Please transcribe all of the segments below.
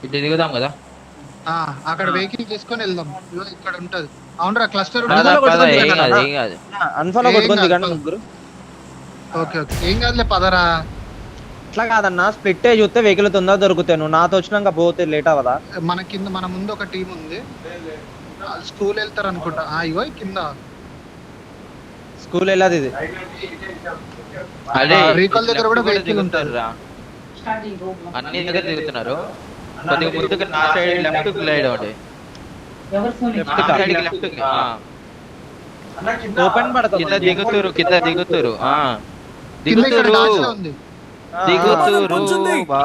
ఇటు దిగుదాం కదా. అక్కడ వెహికల్ తీసుకొని వెళ్దాం. ఇక్కడ ఉంటది. అవునరా క్లస్టర్ ఏం కాదు ఏం కాదు. అన్ఫాలో కొట్టుకొని దిగండి ముగ్గురు. ఓకే ఓకే ఏం కాదులే పదరా. అట్లా కాదన్నా స్ప్లిట్ అయ్యి చూస్తే వెహికల్ తొందర దొరుకుతాయి. నువ్వు నాతో వచ్చినాక పోతే లేట్ అవ్వదా? మన ముందు ఒక టీం ఉంది. స్కూల్ వెళ్తారు అనుకుంటా. ఇగో కింద స్కూల్ వెళ్ళదు ఇది. రీకాల్ దగ్గర కూడా వెహికల్ ఉంటారు. అన్ని దగ్గర తిరుగుతున్నారు. కొద్దిగా ముందుకు నా సైడ్ లెఫ్ట్ గ్లైడ్ అవ్వండి. ఓపెన్ పడతాం. కింద దిగుతురు కింద దిగుతురు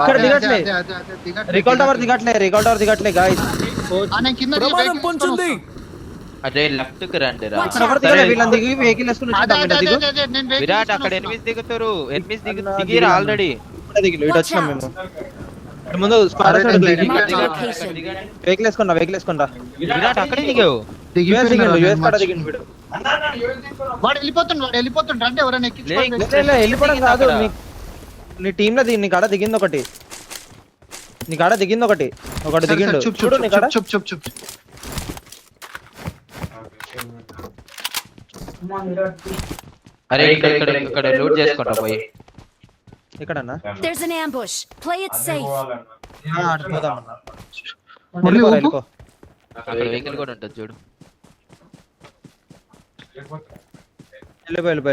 ఇక్కడ దిగట్లే. రికాల్ టవర్ దిగట్లే గాయ్స్. అదే లెఫ్ట్ కి రండి రా. వీళ్ళని దిగి వెహికల్ వేసుకుని విరాట్ అక్కడ ఎనిమిది దిగుతారు. దిగిరా ఆల్రెడీ. ఇటు వచ్చినాం మేము. ముందు వెహికల్ వేసుకున్నా. విరాట్ అక్కడే దిగావు. యూఎస్ కాడ దిగిండు వీడు. వాడు వెళ్ళిపోతుండ్రు అంటే ఎవరైనా వెళ్ళిపోవడం కాదు. నీ టీమ్ లో నీ కాడ దిగింది ఒకటి. దిగిండు చూడు నీ కాడ. అరే ఇక్కడ లూట్ చేసుకుంటా పోయి. ఎక్కడన్నా There's an ambush. Play it safe. అక్కడ వెహికల్ కూడా ఉంటుంది చూడు.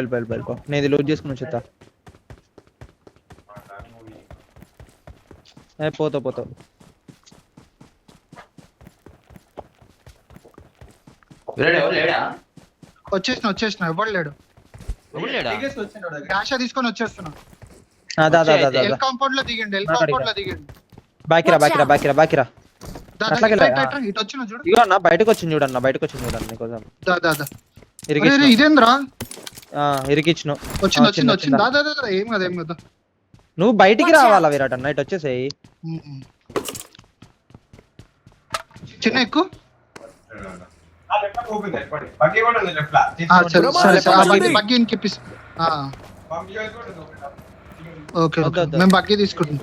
వెళ్ళిపో. నేను లూట్ చేసుకుని వచ్చేస్తా. పోతావు వచ్చేసిన ఎవరు లేడు. క్యాష్ తీసుకొని వచ్చేస్తున్నా. కాంపౌండ్ లో దిగండి. బాకిరా ఇటు వచ్చిన చూడు. ఇగో అన్న బయటకు వచ్చింది చూడన్న నీకోసం. ఇదేంద్రా ఇరికిచ్చిన. వచ్చింది. ఏం కదా. నువ్వు బయటికి రావాలా విరాట్ అన్న? ఇటు వచ్చేసేయి. చిన్న ఎక్కువ మేము బగ్గి తీసుకుంటున్నాం.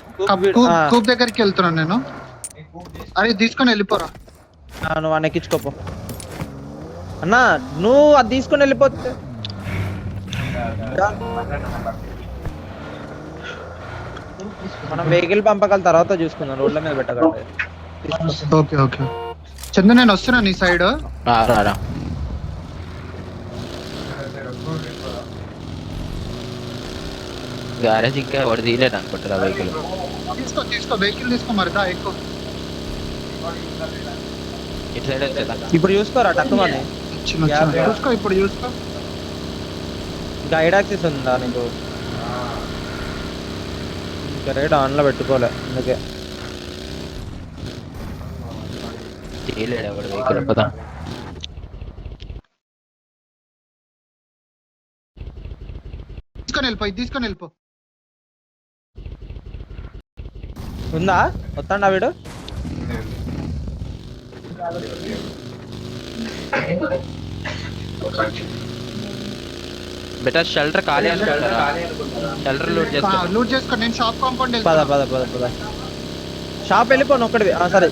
కూప్ దగ్గరికి వెళ్తున్నాను నేను. అరే తీసుకొని వెళ్ళిపోరా. నువ్వు అన్న ఎక్కించుకోపో అన్నా. నువ్వు అది తీసుకొని వెళ్ళిపోతే మనం వెహికల్ పంపకాల తర్వాత చూసుకుందాం. రోడ్ల మీద పెట్టకండి. ఓకే చందు నేను వస్తున్నా నీ సైడ్. గ్యారేజ్ ఇంకా వాడు తీయలేడు అనుకుంటారా వెహికల్. తీసుకో వెహికల్ తీసుకో. మరి ఎక్కువ ఇటు సైడ్ వచ్చేదా? ఇప్పుడు చూసుకోరా టక్కుమని. ఇప్పుడు చూసుకో. గైడ్ యాక్సెస్ ఉందా నీకు? రైడ్ ఆన్ లో పెట్టుకోలే అందుకే తీయలేడు ఎవడు వెహికల్. పదా తీసుకొని వెళ్ళిపో. ఉందా వస్తాడా వీడు? బెటర్ షెల్టర్ ఖాళీ అనుకుంటారా? షెల్టర్ లూట్ చేసుకో. నేను షాప్ కాంపౌండ్ పద షాప్ వెళ్ళిపోను ఒక్కడివి. సరే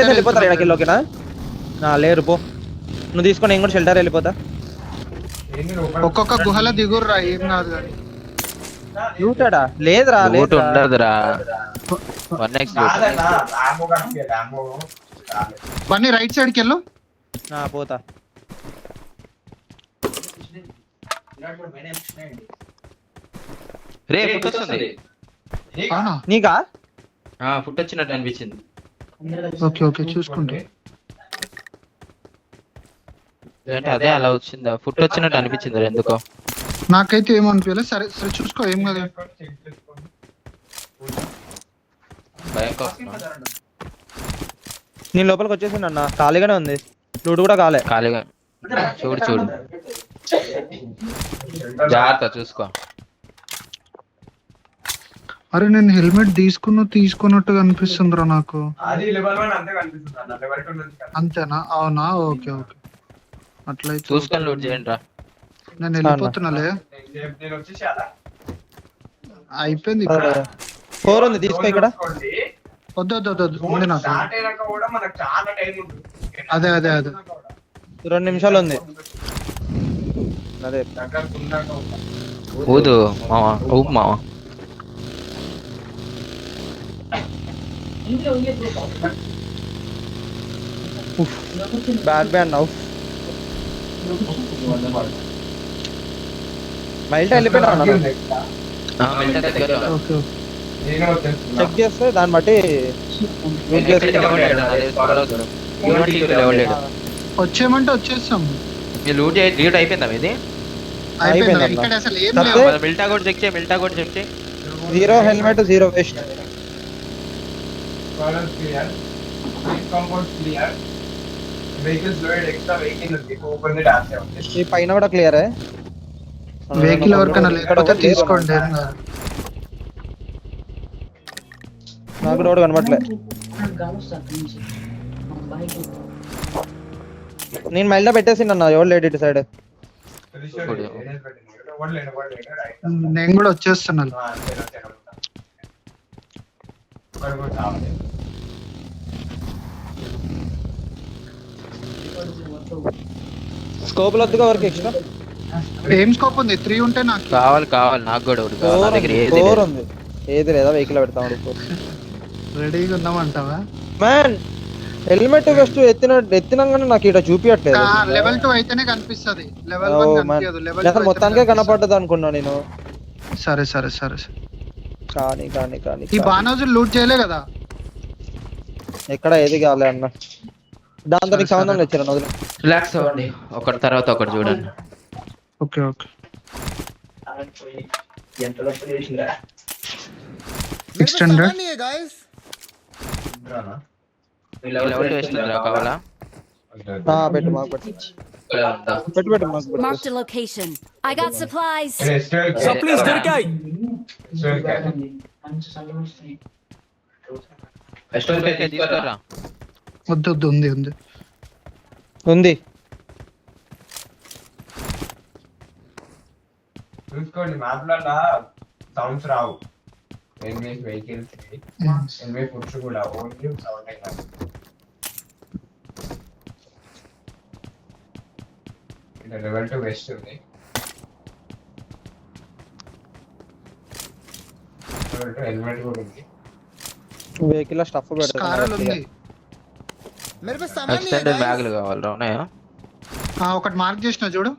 వెళ్ళిపోతారు ఎక్కడికి. ఓకేనా? లేరు పో. నువ్వు తీసుకొని నేను కూడా షెల్టర్ వెళ్ళిపోతా. ఒక్కొక్క గుహలో దిగుర్రా. ఏం కాదు కానీ లూటాడా? లేదురా ఉండదురా. బన్నీ రైట్ సైడ్ కి వెళ్ళు. పోతా. రే ఫుట్ వస్తుంది. నీకా? ఫుట్ వచ్చినట్టు అనిపించింది. ఓకే చూసుకుంటే అంటే అదే అలా వచ్చిందా? ఫుట్ వచ్చినట్టు అనిపించింది ఎందుకో. నాకైతే ఏమనిపించలేదు. సరే చూసుకో. ఏం కదా. నేను లోపలికి వచ్చేసింది అన్న. ఖాళీగానే ఉంది. లూట్ కూడా ఖాళీగా. చూడు జాగ్రత్త చూసుకో. అరే నేను హెల్మెట్ తీసుకున్నట్టుగా అనిపిస్తుందిరా నాకు. అంతేనా? అవునా? ఓకే అట్లయితే చూసుకొని లూట్ చేయండి రా. నేను వెళ్ళిపోతున్నాలే. అయిపోయింది. 4 ఉంది తీసుకో ఇక్కడ. వద్దు వద్దు వద్దు వద్దు ఉంది నాకు. అదే అదే అదే 2 నిమిషాలు ఉంది. అదే ఊదు మావా, ఊపు మావా. Bad bad now. మైల్టా వెళ్ళిపోయినా మిల్టా దగ్గర ఓకే ఓకే. చెక్ చేస్తే దాన్ని బట్టి వెయిట్ చేస్తే వచ్చేయమంటే వచ్చేస్తాం. మీ లూట్ అయిపోయిందా మీది? అయిపోయింది అన్న. ఇక్కడ అసలు ఏం తప్పే. లేవు. మిల్టా కూడా చెక్ చేయి, మిల్టా కూడా చెక్ చేయి. 0 హెల్మెట్ 0 వేస్ట్. ఈ పైన కూడా క్లియర్. వెహికల్ ఎవరికైనా లేకపోతే తీసుకోండి ఏం కాదు. నాకు రోడ్ కనబట్లే. నేను మైల్డా పెట్టేసి అన్న ఎవరు లేడు ఇటు సైడ్. నేను కూడా వచ్చేస్తున్నాను. స్కోప్ వద్దుగా వరకు ఎక్స్ట్రా ఏం స్కోప్ ఉంది? 3 ఉంటే నాకు కావాలి కావాలి, నాకు కూడా ఒకటి కావాలి. నా దగ్గర ఏది 4 లేదు. ఉంది. ఏది లేదా వెహికల్ పెడతాం. రెడీగా ఉన్నామంటావా? మ్యాన్ హెల్మెట్ వెస్ట్ ఎత్తినంగానే నాకు ఇక్కడ చూపించట్లేదు. లెవెల్ 2 అయితేనే కనిపిస్తది. లెవెల్ 1 కనిపించదు. లెవెల్ 2 మొత్తానికే కనపడ్డది అనుకున్నా నేను. సరే సరే సరే సరే. కానీ కానీ కానీ ఈ బానోజులు లూట్ చేయలే కదా? ఎక్కడ ఏది కాలే అన్న. దాంతో నీకు సంబంధం వచ్చారు వదిలే. రిలాక్స్ అవ్వండి, ఒకటి తర్వాత ఒకటి చూడండి. Okay okay. ఎక్స్టెండెడ్ లెవెల్ వేస్తుందిరా, కావాలా? పెట్టు మాకు పెట్టు. ఇక్కడ ఉందా? పెట్టు పెట్టు మాకు పెట్టు. Marked a location. I got supplies. Supplies దొరికాయి. ఎస్టోర్ పైకి తీసుకురా. వద్దు వద్దు ఉంది ఉంది. ఉంది. చూసుకోండి మ్యాప్ లో సౌండ్స్ రావు. ఎనిమిది వెహికల్స్, 80 ఫుట్స్ కూడా ఓన్లీ సౌండ్ అయినా. ఇక్కడ లెవెల్ 2 వెస్ట్ ఉంది. లెవెల్ 2 హెల్మెట్ కూడా ఉంది. వెహికల్ స్టఫ్ స్కారల్ ఉంది. ఎక్స్టెండెడ్ బ్యాగులు కావాలరా, ఉన్నాయా? ఒకటి మార్క్ చేసిన చూడు.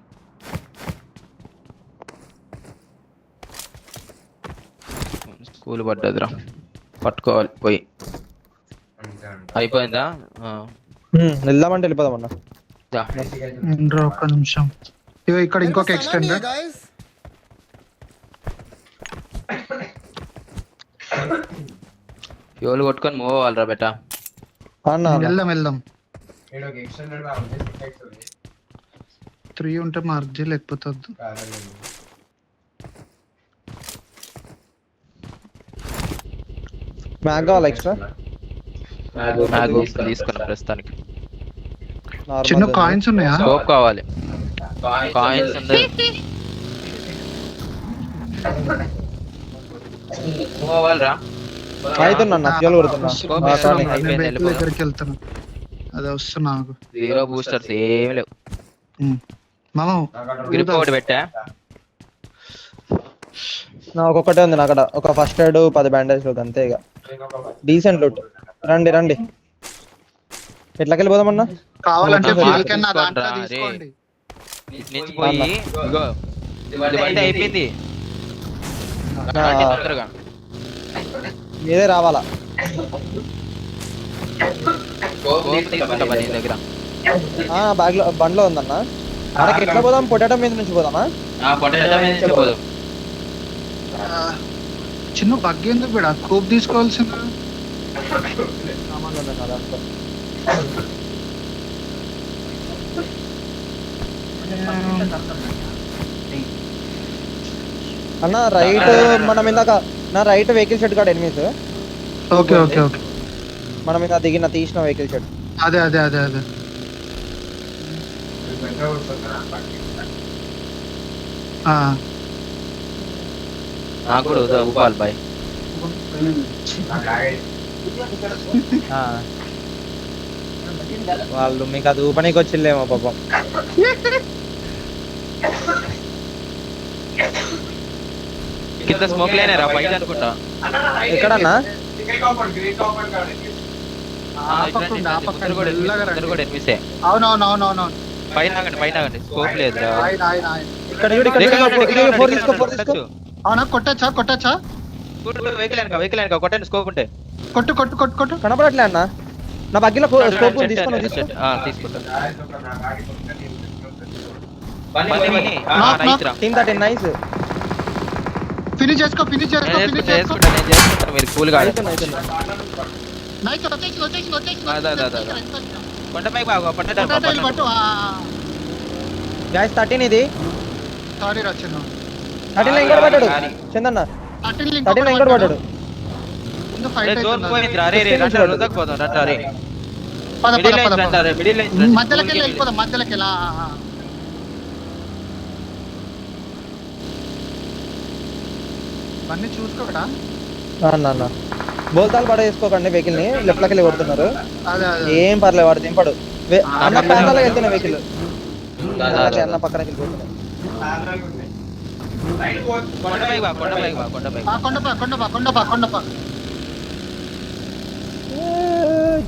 స్కూల్ పడ్డదిరా, పట్టుకోవాలి పోయి. అయిపోయిందా? వెళ్దామంటే వెళ్ళిపోదాం అన్న. దా. ఉండ్రా ఒక్క నిమిషం. ఇగో ఇక్కడ ఇంకొక ఎక్స్టెండెడ్. ఫ్యూల్ కొట్టుకొని మూవ్ అవ్వాలిరా బెటా. అన్న వెళ్దాం వెళ్దాం. ఇక్కడ ఒక ఎక్స్టెండెడ్ గా ఉంది, 6x ఉంది. 3 ఉంటే మార్క్ చేయ, లేకపోతే వద్దు. కాదండి. మ్యాగ్ కావాలి ఎక్స్ట్రా. నాకు తీసుకున్నా ప్రస్తుతానికి. చిన్న కాయిన్స్ ఉన్నాయా? స్కోప్ కావాలి. కాయిన్స్ ఉంది. మూవ్ అవ్వాలిరా. అవుతున్నా ఫ్యూల్ కొడుతున్నా. అయిపోయింది, వెళ్ళిపోదాం. దగ్గరికి వెళ్తున్నా. అదే వస్తున్నా నాకు. 0 బూస్టర్స్ ఏమి లేవు. మామ గ్రిప్ ఒకటి పెట్టా. ఒక్కొక్కటే ఉంది నా అక్కడ. ఒక ఫస్ట్ ఎయిడ్ 10 బ్యాండేజ్ అంతే. ఇక డీసెంట్ లూట్. రండి రండి. ఎట్లకి వెళ్ళిపోదామన్నా? కావాలంటే ఒక fuel can నా తీసుకోండి దాంట్లో రా, తీసుకోండి. నుంచి పోయి ఇగో ఇది అయితే అయిపోయింది. రండి తొందరగా. మీదే రావాలా? స్కోప్ తీసుకుంటా నీ దగ్గర. బ్యాగ్ లో బండ్లో ఉందన్న. అక్కడికి ఎట్లా పోదాం? పొటాటో మీద నుంచి పోదామా? పొటాటో మీద నుంచి పోదాం. చిన్న బగ్ ఎందుకు బిడా? కూప్ తీసుకోవాల్సింది. సామాన్లు ఉన్నాయి నా దాంట్లో. అన్న రైట్ మనం ఇందాక నా రైట్ వెహికల్ షెడ్ కాడ ఎనిమిస్. Okay okay okay. మనం ఇందాక తీసిన వెహికల్ షెడ్. అదే అదే అదే అదే. నాకు కూడా ఊపాలి బాయ్. ఆ. వాళ్ళు మీకు అది ఊపనీకి వచ్చిల్లేమో పాపం. కింద స్మోక్ లేనేరా బయట అనుకుంటా. ఎక్కడన్నా కూడా ఎనిమిసే. అవునవునవునవును. పైన ఆగండి స్కోప్ లేదురా. ఇక్కడ చూడు, ఇక్కడ చూడు. 4 తీసుకో. అవునా కొట్టచ్చా వెహికల్ వెనక కొట్టండి స్కోప్ ఉంటే. కొట్టు కనపడట్లే అన్న. నా బగ్గిలో స్కోప్ తీసుకున్నా. తీసుకుంటా. Team 13 nice. ఫినిష్ చేసుకో చేసుకుంటా మీరు కూల్ గా నైస్. కొండపై బాగా పట్టు. గాయ్స్ 13 ఇది. సారీ రచన 13 లో ఇంకోటి పడ్డాడు చందన్న. 13 లో ఇంకోటి పడ్డాడు. ముందు ఫైట్ జోన్ పోయింది రా. రే రండి పోదాం రండి రే. మధ్యలోకి వెళ్ళిపోదాం. మధ్యలోకి వెళ్ళా. ఇవన్నీ చూసుకోకడా. అన్న బోల్తాలు పడేసుకోకండి వెహికల్ ని. లెఫ్ట్ లోకి వెళ్ళి కొడుతున్నారు. ఏం పర్లేదు వాడు దింపడు. అన్న ప్యానల్ వెళ్తున్నా వెహికల్. అన్న పక్కన వెళ్ళిపోతున్నా. కొండపా.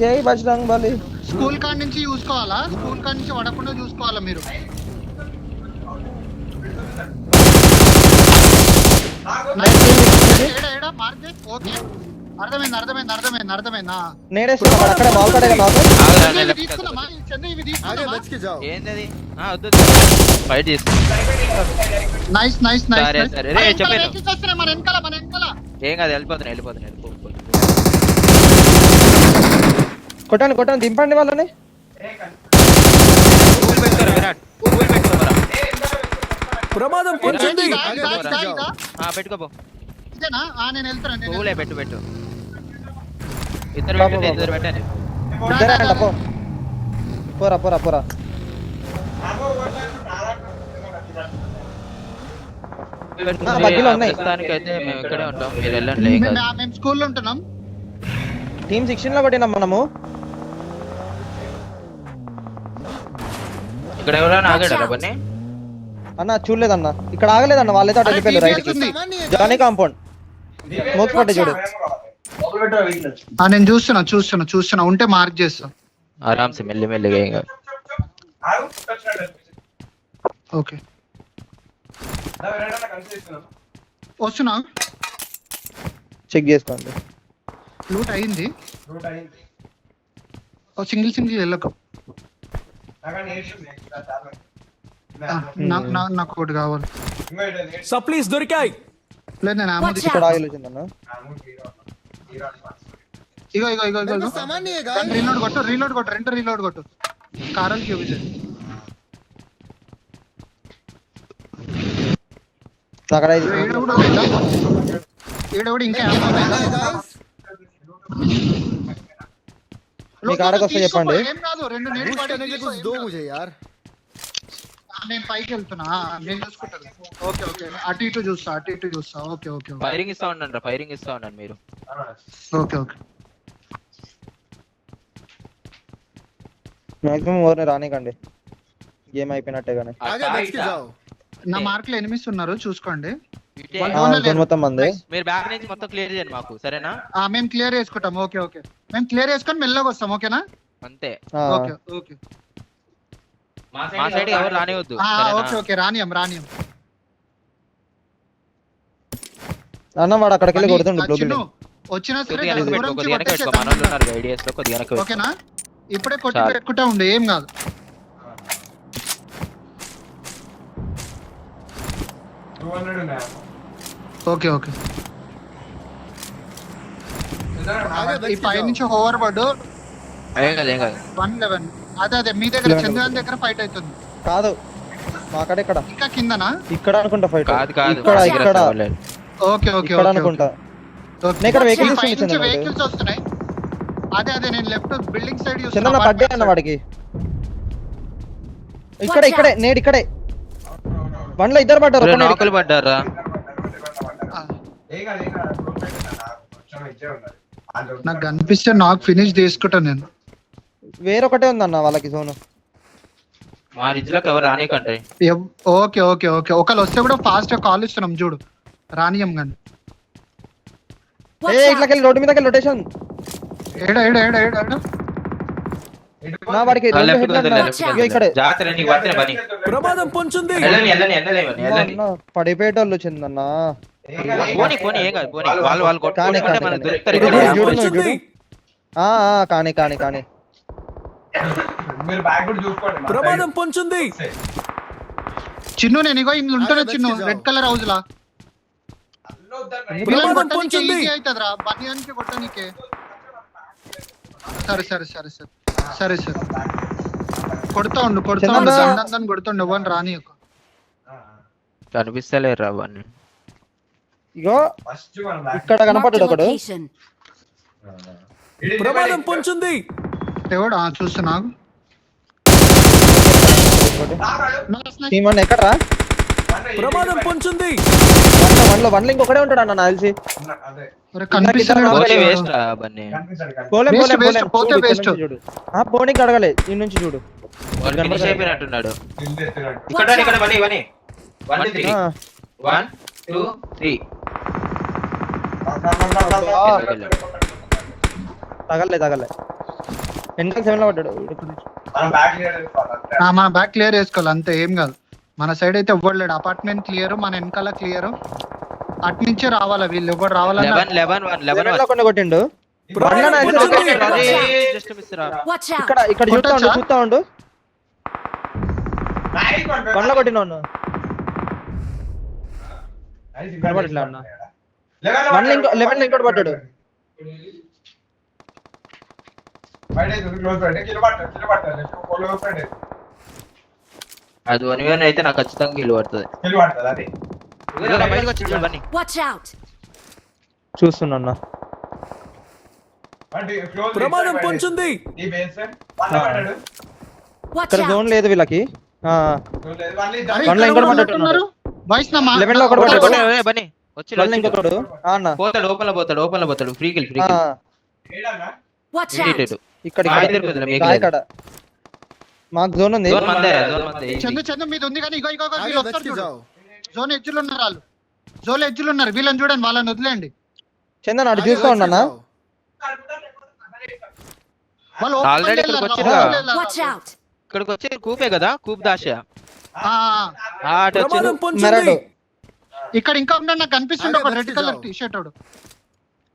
జై బజరంగ్ బలి. స్కూల్ కాడ నుంచి చూసుకోవాలా. స్కూల్ కాడ నుంచి పడకుండా చూసుకోవాలా మీరు. ఓకే అర్థమైంది. నేడేస్తున్నా వాడు అక్కడ బాల్ పడే కదా. ఏంటది ఫైట్ చేస్తా. నైస్ ఏం కాదు వెళ్ళిపోతున్నా. కొట్టండి దింపండి వాళ్ళని. ప్రమాదం పొంచింది. పెట్టుకోపో. నేను వెళ్తాను. పువ్వులే పెట్టు. ఇద్దరు పెట్టండి. ఇద్దరేనంట పోరా. బగ్గిలో ఉన్నాయి. ప్రస్తుతానికైతే మేము ఇక్కడే ఉంటాం. మీరు వెళ్ళండి. మేము స్కూల్లో ఉంటున్నాం. టీమ్ 16 లో కొట్టినాం మనము. ఇక్కడ ఎవరైనా ఆగాడా బన్నీ? అన్న చూడలేదన్న. ఇక్కడ ఆగలేదన్న. వాళ్ళైతే అటు వెళ్ళిపోయారు రైట్ కి. జానీ కాంపౌండ్ స్మోక్ పట్టే చూడు. నేను చూస్తున్నా. ఉంటే మార్క్ చేస్తా. ఆరామ్సే మెల్లిగా ఏం కాదు. ఓకే వస్తున్నా. చెక్ చేసుకోండి. లూట్ అయింది. సింగిల్ వెళ్ళకు. నాకు ఒకటి కావాలి. సప్లీస్ దొరికాయి. లేదు నేను ఇక్కడ ఆయిల్ వచ్చిందన్న. ఇగో రీలోడ్ కొట్టు. 2 రీలోడ్ కొట్టు. కారల్ క్యూబ్ అక్కడ ఈడవుడు ఇంకా మీకు ఆడకు వస్తే చెప్పండి. ఏం కాదు. 2 నేడు నేను పైకి వెళ్తున్నా. నేను చూసుకుంటాను. ఓకే అటు ఇటు చూస్తా. ఓకే ఫైరింగ్ ఇస్తా ఉండండి మీరు. ఓకే మాక్సిమం ఎవరిని రానికండి. గేమ్ అయిపోయినట్టే కానీ. నా మార్క్ లో ఎనిమిస్ ఉన్నారు చూసుకోండి. మొత్తం మంది. మీరు బ్యాక్ నుంచి మొత్తం క్లియర్ చేయండి మాకు సరేనా. మేము క్లియర్ చేసుకుంటాం. ఓకే మేము క్లియర్ చేసుకొని మెల్లగా వస్తాం. ఓకేనా. అంతే. ఓకే మా సైడ్ ఎవరు రానివద్దు. ఓకే రానియం. అన్న వాడు అక్కడికి వెళ్ళి కొడుతుండు. వచ్చినా సరే ఓకేనా. ఇప్పుడే కొట్టి పెట్టుకుంటా ఉండే ఏం కాదు. ఓకే ఈ పై నుంచి ఓవర్ పడ్డు. ఏం కాదు 111. అదే మీ దగ్గర చంద్రయాన్ దగ్గర ఫైట్ అవుతుంది. కాదు అక్కడ ఇంకా కిందనా. ఇక్కడ అనుకుంటా ఫైట్. కాదు ఇక్కడ. ఓకే అనుకుంటా. ఇక్కడ వెహికల్స్ వస్తున్నాయి. అదే నేను లెఫ్ట్ బిల్డింగ్ సైడ్ చూస్తున్నా. పడ్డే అన్న వాడికి. ఇక్కడే ఇక్కడే 1 లో 2 పడ్డారు. పడ్డారా. మంచిగా ఉన్నారు వాళ్ళు నాకు కనిపిస్తే నాకు ఫినిష్ చేసుకుంటా నేను. వేరొకటే ఉందన్న వాళ్ళకి జోన్. మా రిజ్ లోకి ఎవరు రానికంటే ఓకే ఓకే ఓకే, ఒకళ్ళు వస్తే కూడా ఫాస్ట్ గా కాల్ ఇస్తున్నాం చూడు, రానియం కానీ. ఏ Watch ఇట్లకి out! వెళ్ళి రోడ్డు మీదకి రొటేషన్. ఏడ ఏడ ఏడ ఏడ ఏడ నా వాడికి రెండు లెఫ్ట్ headలు అన్న. left ఇగో ఇక్కడే. జాగ్రత్త నీకు పడితే పని ప్రమాదం పొంచుంది. వెళ్ళని వెళ్ళని అన్న, పడిపోయేటోళ్ళు వచ్చిందన్న. పోనీ పోనీ ఏం కాదు పోనీ వాళ్ళు వాళ్ళు కొట్టుకుంటే కానీ, మనకు కానీ. దొరుకుతారు ఇది ఇక్కడ. చూడు, పొంచుంది. ఆ కానీ కానీ కానీ మీరు బ్యాగ్ కూడా చూసుకోండి ప్రమాదం పొంచుంది. చిన్ను నేను ఇగో ఇందులో ఉంటాను చిన్ను, రెడ్ కలర్ హౌస్ లా. వీళ్ళని కొట్టనీకే ఈజీ అవుతుందిరా, బనియానికి కొట్టనీకే. సరే సరే సరే సరే సరే సరే కొడతా ఉండు చిన్న దందని కొడుతుండు, ఇవ్వని రాని. కనిపిస్తలేరు అవన్నీ. ఇగో ఫస్ట్ మనం బ్యాగ్ ఇక్కడ Marked a కనపడ్డాడు ఒకడు. location. ప్రమాదం పొంచుంది. ఎవడు చూస్తున్నా టీమ్ వన్ ఎక్కడరా? ప్రమాదం పొంచుంది. వన్లో ఇంకొకడే ఉంటాడు అన్న నాకు తెలిసి. అదే కనిపిస్తున్నాడు. పోతే వేస్ట్ రా అవన్నీ. పోలేం, Waste, పోలేం, waste, పోలేం. పోతే చూడు, ఇక్కడ waste. నుంచి చూడు. పోనీకి అడగలే, ఈ నుంచి చూడు. వాళ్ళు ఫినిష్ అయిపోయినట్టున్నాడు. కింద ఎత్తినట్టు ఇక్కడ ఇక్కడ పని పని 1 2 3 ఆ, 1 2 3 తగలే ఎంట్రన్స్ 7 లో పడ్డాడు. మనం బ్యాగ్ క్లియర్ చేసుకోవాలి మన బ్యాక్ క్లియర్ చేసుకోవాలి అంతే, ఏం కాదు. మన సైడ్ అయితే ఇవ్వలేడు, అపార్ట్మెంట్ క్లియర్, మన వెనకాల క్లియర్. అటు నుంచే రావాలా వీళ్ళు, ఎవరు రావాలన్నా 11 11 11 11 లో కొన్ని కొట్టిండు. ప్రమాదం వన్లో నాకు పొంచుంది. తెలిసి జస్ట్ మిస్ రా. Watch out! ఇక్కడ చూస్తా ఉండు. నైస్ వన్లో కొట్టిన వాడిని. నైస్ కనబడట్లే అన్న. 11 లో ఇంకోటి పడ్డాడు. బయట క్లోజ్ బయట కిలో పట్టాలి క్లోజ్ బయట అది 1v1 అయితే నాకు ఖచ్చితంగా కిల్ పడుతుంది. కిలో పడుతుంది అది ఇదిగో బయటకు వచ్చి చూడు బన్నీ. Watch out! చూస్తున్నా అన్న. అంటే క్లోజ్ ప్రమాదం పొంచుంది. ఈ బేస్ వన్ పడ్డాడు Watch ఇక్కడ out! జోన్ లేదు వీళ్ళకి. ఆ, క్లోజ్ లేదు వన్ అరే, వన్లో ఇక్కడ ఇంకోటి ఎవరు పడ్డట్టు ఉన్నట్టున్నారు? బాయ్స్ నా 11 లో ఒకటి పడ్డాడు. బన్నీ వచ్చి వన్లో ఇంకొకడు. ఆ అన్న. పోతాడు ఓపెన్ లో పోతాడు ఫ్రీ కిల్ ఆ, ఏడన్నా Watch ఇటు out! ఇటు ఇక్కడ ఆ, ఇక్కడ. ఇద్దరు కుదరం, మీకు ఆ, లేదు. ఇక్కడ మాకు జోన్ ఉంది. జోన్ మందే చందు చందు మీద ఉంది కానీ ఇగో ఇగో ఇగో వీళ్ళు వస్తారు చూడు. జోన్ ఎడ్జ్లు ఉన్నారు వాళ్ళు, జోన్ ఎడ్జ్లు ఉన్నారు, వీళ్ళని చూడండి, వాళ్ళని వదిలేయండి. చందన్ అటు చూస్తా ఉన్నా. వాళ్ళు open Already వెళ్ళారు, ఇక్కడికి open వచ్చిర్రా. వెళ్ళారు. Watch out! ఇక్కడికి వచ్చి కూపే కదా కూప్ దాష ఆ, అటు వచ్చి ప్రమాదం పొంచుంది. మెరడు. ఇక్కడ ఇంకా ఉన్నాడు, నాకు కనిపిస్తుండే ఒక రెడ్ కలర్ టీ షర్ట్ వాడు.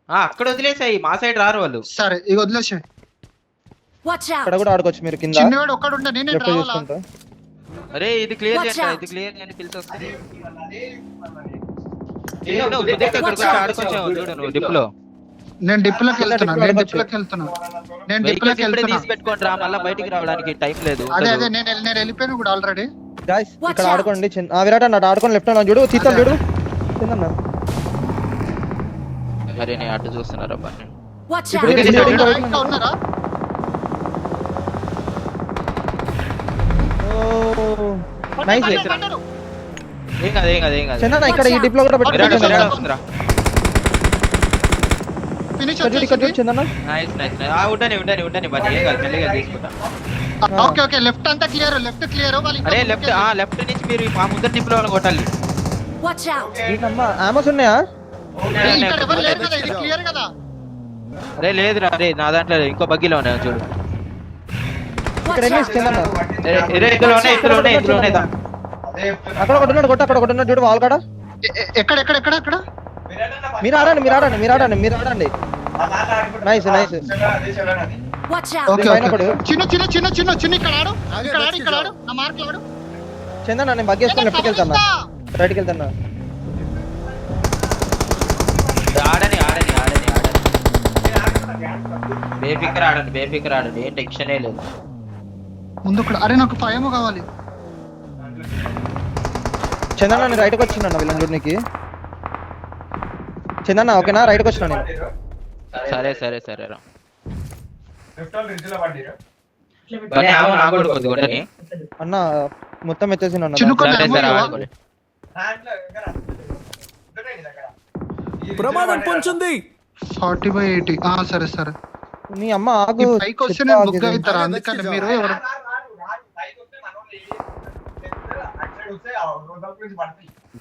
అక్కడ వదిలేసాయి మా సైడ్ రారు వాళ్ళు. సరే ఇక వదిలేసే. Watch ఇక్కడ out! కూడా ఆడుకోవచ్చు మీరు కింద. చిన్నవాడు ఒక్కడు ఉండే, నేను లెఫ్ట్ రావాలా? చూసుకుంటా. అరే ఇది క్లియర్ Watch చేయండి out. ఇది క్లియర్ చేయండి పిలిచి వస్తుంది. నువ్వు దిక్కు ఇక్కడికి వచ్చి ఆడుకొచ్చావు చూడు నువ్వు డిప్లో. నేను డిప్లోకి వెళ్తున్నా, డిప్లో నేను వెళ్ళొచ్చు. డిప్లోకి వెళ్తున్నా, నేను వెహికల్స్ డిప్లోకి ఇప్పుడే వెళ్తున్నా. తీసి పెట్టుకోండి రా మళ్ళీ బయటికి రావడానికి టైం లేదు. అదే అదే నేను వెళ్ళిపోయాను కూడా ఆల్రెడీ. గాయ్స్ Watch ఇక్కడ out. ఆడుకోండి. ఆ విరాట్ అన్న ఆడుకొని లెఫ్ట్ అన్న చూడు, తీస్తాం చూడు. కిందన్న. అరే నేను అటు చూస్తున్నారా బన్నీ. Watch ఇప్పుడు out! ఇది- ఇంకా ఇంకా ఉన్నారా? ఓ నైస్. పడ్డారు. ఏం కాదు ఏం కాదు ఏం కాదు. చందన్న ఇక్కడ ఈ డిప్ లో కూడా మిరాడో పెట్టుకోవచ్చు. మిరాడో వస్తుందిరా. ఫినిష్ ఇక్కడ చూడు, ఇక్కడ చూడు చందన్న. Nice nice nice. ఉండని బన్నీ ఏం కాదు మెల్లిగా తీసుకుంటా. ఓకే ఓకే, లెఫ్ట్ అంతా క్లియర్, లెఫ్ట్ క్లియర్. అరే లెఫ్ట్ లెఫ్ట్ నుంచి మీరు మా ముందర డిప్లో కొట్టాలి. Watch out! ఏంటమ్మా ఆమోస్ ఉన్నాయా? ఇక్కడ ఎవరు లేరు కదా, ఇది క్లియర్ కదా. అరే లేదురా అరే నా దాంట్లో లేదు. ఇంకో బగ్గీలో ఉన్నాయి చూడు. ఇక్కడ Watch ఎన్ని out! చందన్న. ఇందులో ఉన్నాయి దా. అదే అక్కడ ఒకటి ఉన్నాడు, కొట్టు అక్కడ ఒకటి ఉన్నాడు చూడు వాల్ కాడ. ఎక్కడ ఎక్కడ ఎక్కడ ఎక్కడ? మీరు ఆడండి. Nice, nice. Watch out! Okay పైన ఓకే. పడు. చిన్న చిన్న చిన్న చిన్న చిన్న ఇక్కడ ఆడు, ఇక్కడ ఆడు, నా మార్క్ ఆడు. చందన్న నేను బగ్గేసుకొని లెఫ్ట్కి వెళ్తాను, రైట్కి వెళ్తాను. ఆడని బేఫికర్ ఆడండి ఏం టెన్షనే లేదు. ముందు ఇక్కడ. అరే నాకు 5 కావాలి. చందన్న నేను రైట్కి వచ్చినా వీళ్ళని చూడనికి. చందన్న ఓకేనా, రైట్కి వచ్చినా నేను. సరే రా లెఫ్ట్ వాళ్ళు రిడ్జ్ లో పడ్డారు బన్నీ ఆమె నాకు కూడా కొద్ది కొట్టని. అన్న మొత్తం ఎత్తేసి అన్న. చిన్నుకొని సరే అమ్మో, ఆడుకోండి. హ్యాండ్ లో దగ్గర దగ్గర ప్రమాదం పొంచుంది. 40/80. సరే సరే. నీ అమ్మ ఈ ఆగు. పైకి వస్తే నేను బుక్ అవుతారా, అందుకని మీరు ఎవరు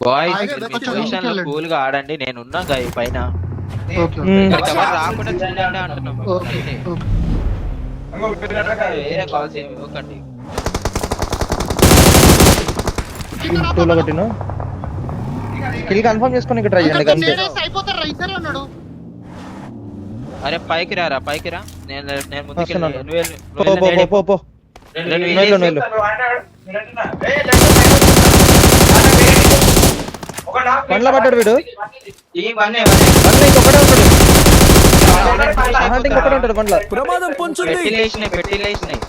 బాయ్స్ ఆగే, మీ కొంచెం పొజిషన్ లో ముందుకెళ్ళండి. కూల్ గా ఆడండి, నేను ఉన్నా ఈ పైన. ఓకే ఇక్కడికి ఎవరు రాకుండా చూడండి అంటున్నాం. ఓకే అంతే. ఓకే. వేరే కాల్స్ ఏమి ఇవ్వకండి. టూలో కొట్టిను. కిల్ కన్ఫర్మ్ చేసుకొని ఇక్కడ ట్రై చేయండి అంతే. నేనేసి అయిపోతారా, ఇద్దరే ఉన్నాడు. అరే పైకి రారా, పైకి రా. నేను ముందుకు వస్తున్నాను. నువ్వు పో పో పో పో పో. నువ్వు వెళ్ళు. బండ్ల పడ్డాడు వీడు. బండ్ల ఇంకొకటే ఉంటాడు. ఇంకొకటే ఉంటాడు బండ్ల. ప్రమాదం పొంచుంది. పెట్టిలేసినాయి.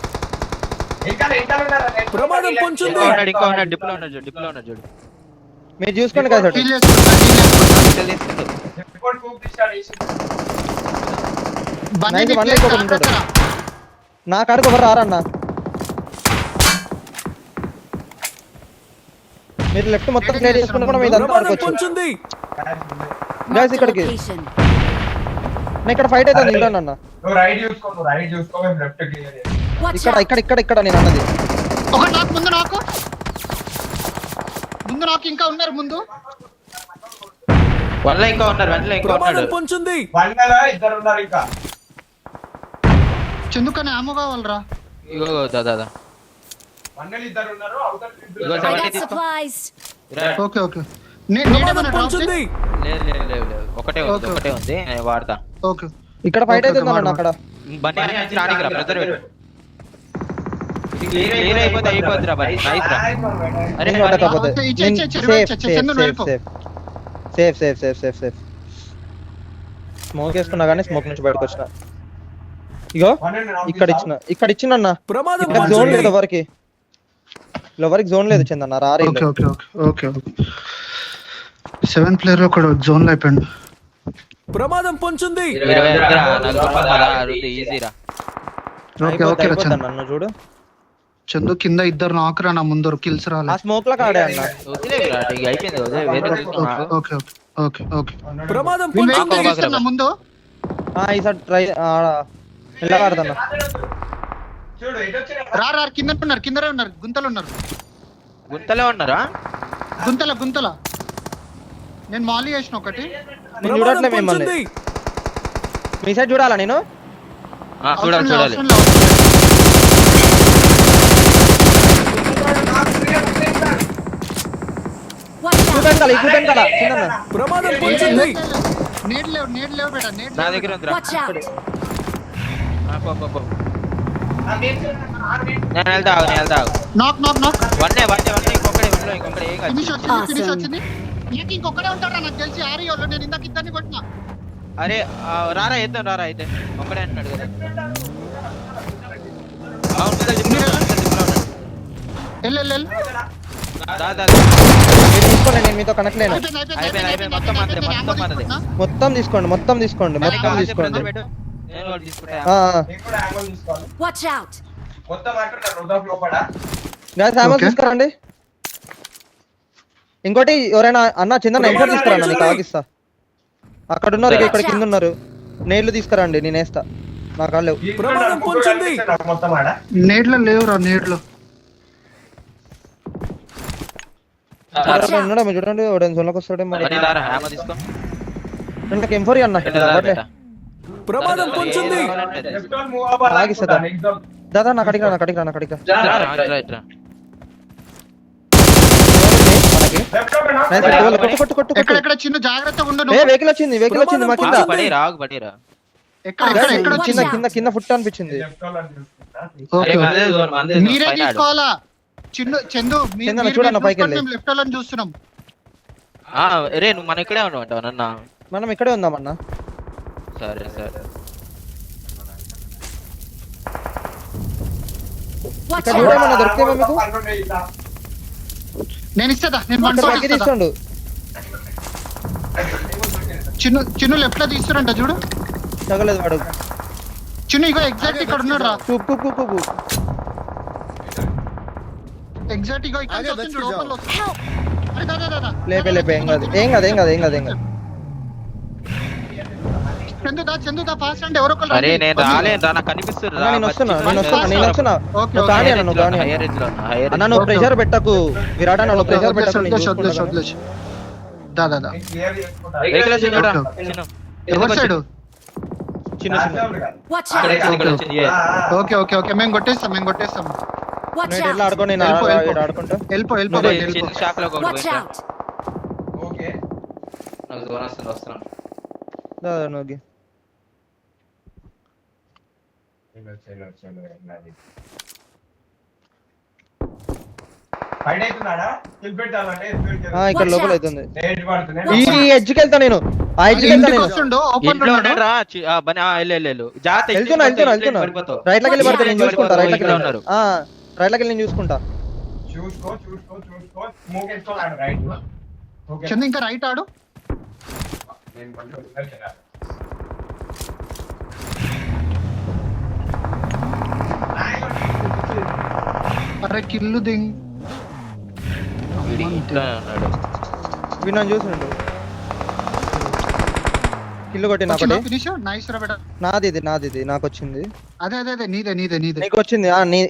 ప్రమాదం పొంచుంది. ఇంకా ఉన్నాడు డిప్లో ఉన్నాడు చూడు. మీరు చూసుకోండి కదా సార్. హీల్ చేసుకుంటా, హీల్ చేసుకుంటా. బండి నైట్ నీ బండ్ల ప్లేస్ ఇంకొకటి ఉంటాడు. కాకొస్తారా? నా కాడికి ఎవరు రారన్న. మీరు లెఫ్ట్ మొత్తం క్లియర్ చేసుకుని కూడా మీద అంతా ప్రమాదం ఆడుకోవచ్చు. పొంచుంది. గైస్ Marked a ఇక్కడికి location. నేను ఇక్కడ ఫైట్ అవుతుంది నిల్లోనన్న. నువ్వు రైట్ చూసుకో మేము లెఫ్ట్ క్లియర్ చేస్తాం. Watch ఇక్కడ out. ఇక్కడ ఇక్కడ ఇక్కడ నేను అన్నది. ఒక నాకు ముందు నాకు ఇంకా ఉన్నారు ముందు. వల్ల ఇంకా ఉన్నారు, వెంటనే ఇంకా ప్రమాదం ఉన్నాడు. పొంచుంది. వందలో ఇద్దరు ఉన్నారు ఇంకా. చెందుకని ఆమె కావాలరా. ఇగో దాదా వందలు ఇద్దరు ఉన్నారు, అవతల ఇద్దరు ఇగో ఉన్నారు. I got supplies. Okay okay. ప్రమాదం నేనేమన్నా డ్రాప్ పొంచుంది. లేదు ఒకటే ఉంది, ఒకటే ఉంది. నేను వాడతా. ఓకే. ఇక్కడ ఫైట్ అవుతుంది అన్న అక్కడ. బండి నుంచి రానికి రా బ్రదర్. క్లియర్ అయిపోద్దిరా బండి. నైస్ రా. అరే నేను కొట్టకపోతే ఓకే, ఇచ్చే, చందు నువ్వు వెళ్ళిపో. సేఫ్ స్మోక్ వేసుకున్నా కానీ స్మోక్ నుంచి బయటకు వచ్చిన. ఇగో ఇక్కడ ఇచ్చిన అన్న. ప్రమాదం ఇక్కడ జోన్ పొంచుంది. లేదు ఎవరికి జోన్ లేదు చందన్న రారీ. Okay okay okay okay. 7 player ఒకడు జోన్ లో అయిపోయాడు. ప్రమాదం పొంచుంది. 20 దగ్గర నలుగురు పదాలు అడుగుతుంది, ఈజీరా. ఓకే ఓకే రా చందు. నన్ను చూడు. చందు కింద ఇద్దరు నాకురా, నా ముందు కిల్స్ ఆ రాలే. స్మోక్ లో ఆడే అన్న. వదిలేరా, ఇక అయిపోయింది కదా, వేరే చూస్తున్నా. Okay okay okay okay. ప్రమాదం నేను పొంచుంది. వెయిట్ చేస్తున్నా ముందు. ఈసారి ట్రై ఇలా ఆడతాను. చూడు ఇటు వచ్చిన రా కిందనే ఉన్నారు, గుంతలు ఉన్నారు. గుంతలో ఉన్నారా? గుంతల నేను మాలి చేసిన ఒకటి. నేను ప్రమాదం చూడట్లే మిమ్మల్ని. పొంచుంది. మీ సైడ్ చూడాలా నేను? చూడాలి. అవసరం లేదు. Watch out. చూపెంకాల చిన్న. ప్రమాదం పొంచుంది. నీడ్ లేవు బేటా, నీడ్ నా దగ్గర ఉందిరా. Watch out. పో. నేను వెళ్తా ఆగు. నాక్ వన్నే ఇంకొకటి ఏం కాదు. Finish Awesome. వచ్చింది. నీకు ఇంకొకడే ఉంటాడా నాకు తెలిసి ఆరియోలో. నేను ఇందాక ఇద్దరిని కొట్టినా. అరే రారా ఇద్దాం అయితే. ఒక్కడే అంటున్నాడు కదా. అవును కదా, జిప్లో ఉన్నాడు. వెళ్ళు. మీరు తీసుకోండి, నేను మీతో కనెక్ట్ లేను. అయిపోయింది. మొత్తం మనదే. మొత్తం తీసుకోండి. బ్రదర్ పెట్టు. నేను కూడా తీసుకుంటా. నేను కూడా యాంగిల్ తీసుకోవాలి. Watch out. మొత్తం అంటున్నారు రూదఫ్ లోపల. శామల్ Okay. తీసుకురండి. ఇంకోటి ఎవరైనా అన్న చిన్న ఎంటర్ తీసుకురా, నీకు ఆగిస్తా. అక్కడ ఉన్నారు, ఇక్కడ కింద ఉన్నారు. నీళ్లు తీసుకురండి, నేను వేస్తా. నా కాళ్ళు లేవు. ప్రమాదం పొంచుంది. మొత్తం ఆడ నీడ్లో లేవురా, నీడ్లో. ఉన్నాడా మీరు చూడండి, ఎవడైనా జోన్లోకి వస్తాడేమో. మరి రారా, హ్యామర్ తీసుకో. నాకు M4 అన్న అవ్వట్లే. ప్రమాదం పొంచుంది. లెఫ్ట్ వన్ మూవ్ అవ్వాలి. ఆగిస్తా. ఎగ్జామ్ దాదా నా కడికి రా. రా. మనకి లెఫ్ట్ వన్ Nice, కొట్టు. ఎక్కడ చిన్న జాగ్రత్తగా ఉండు ఏ నువ్వు. వెహికల్ వచ్చింది మా కింద. పడిరా. ఎక్కడ చిన్న కింద ఫుట్ అనిపించింది. లెఫ్ట్ వన్ అని చూస్తున్నా. ఓకే, అరే, మందే మీరే పైన ఆడు. తీసుకోవాలా. చందు చందన్న చూడన్న పైకి వెళ్ళి. మేము లెఫ్ట్ వాళ్ళని చూస్తున్నాం. రే నువ్వు మన ఇక్కడే ఉన్నావు నన్న. మనం ఇక్కడే ఉందామన్నా. సరే Watch ఇక్కడ out. చూడమన్నా దొరికేమో మీకు. పనుండే ఇలా. నేను ఇస్తా. నేను ఇక్కడ 140 పైకి ఇస్తా. తీసుకోండు. చిన్ను లెఫ్ట్ లో తీస్తురంట చూడు. తగలేదు వాడు. చిన్ను ఇగో ఎగ్జాక్ట్ ఇక్కడ ఉన్నాడు రా. కుక్కు. ఎగ్జాక్ట్ ఇగో ఇక్కడ వస్తుంది, లోపల వస్తుంది. Help. అరే దా. లేపే ఏం కాదు. చందుదా ఫాస్ట్ అంటే ఎవరో ఒకరు అరే రండి. నేను రాలేను రా, నాకు కనిపిస్తుంది రా. నేను వస్తున్నా ఓకే, నువ్వు కానీ అన్న నువ్వు కానీ హైయర్ ఎడ్జ్ లో ఉన్నా, హైయర్ అన్న నువ్వు ప్రెషర్ పెట్టకు విరాట్ అన్న నువ్వు ప్రెషర్ పెట్టకు నేను వదిలేసి, వదిలేసి, చూసుకుంటా. వదిలేసి. దా దా దా. క్లియర్ చేసుకుంటా వెహికల్ వచ్చింది చూడరా, ఓకే, ఓకే. చిన్న. ఎవరి సైడ్? చిన్న చిన్న Watch ఇక్కడ out! ఇక్కడ వచ్చింది ఏ. ఓకే ఓకే ఓకే మేము కొట్టేస్తాం Watch నేను ఎట్లా out! ఆడుకో నేను వెళ్ళిపో, వెళ్ళిపో. ఆడుకుంటా వెళ్ళిపో నువ్వు బయట వెళ్ళిపో. చిన్న షాక్ లో ఒకటి Watch పోయిందా? out! ఓకే నాకు జోన్ వస్తుంది, వస్తున్నాను. నువ్వు చలో చలో వెళ్ళాలి. ఫైట్ అవుతున్నాడా? కిల్ పెట్టాలంటే ఇక్కడ లోపల అవుతుంది రేట్ పడుతుంది. ఈ ఎడ్జ్కి వెళ్తా నేను ఆ ఎడ్జ్కి వెళ్తా ఇంటికి నేను వస్తుండో ఓపెన్ ఇంట్లో ఉన్నారా? బని వెళ్ళు జాగ్రత్త, వెళ్తున్నా వెళ్తున్నా పడిపోతావు. రైట్ లోకి వెళ్ళి పడతా నేను చూసుకుంటా రైట్ ఇక్కడ ఉన్నారు. రైట్ లోకి వెళ్ళి నేను చూసుకుంటా చూసుకో స్మోక్ వేసుకోవాలి రైట్. ఓకే చందు ఇంకా రైట్ ఆడు. నేను కొంచెం రివర్స్ చేయాలి. అరే కిల్లు దింగ్. వీడి ఇంట్లో ఉన్నాడు. వీడు నన్ను చూసిండు కిల్లు కొట్టిన ఒకటి ఫినిష్ నైస్ రా బేటా. నాది ఇది నాకు వచ్చింది అదే అదే అదే నీదే నీదే నీదే. నీకు వచ్చింది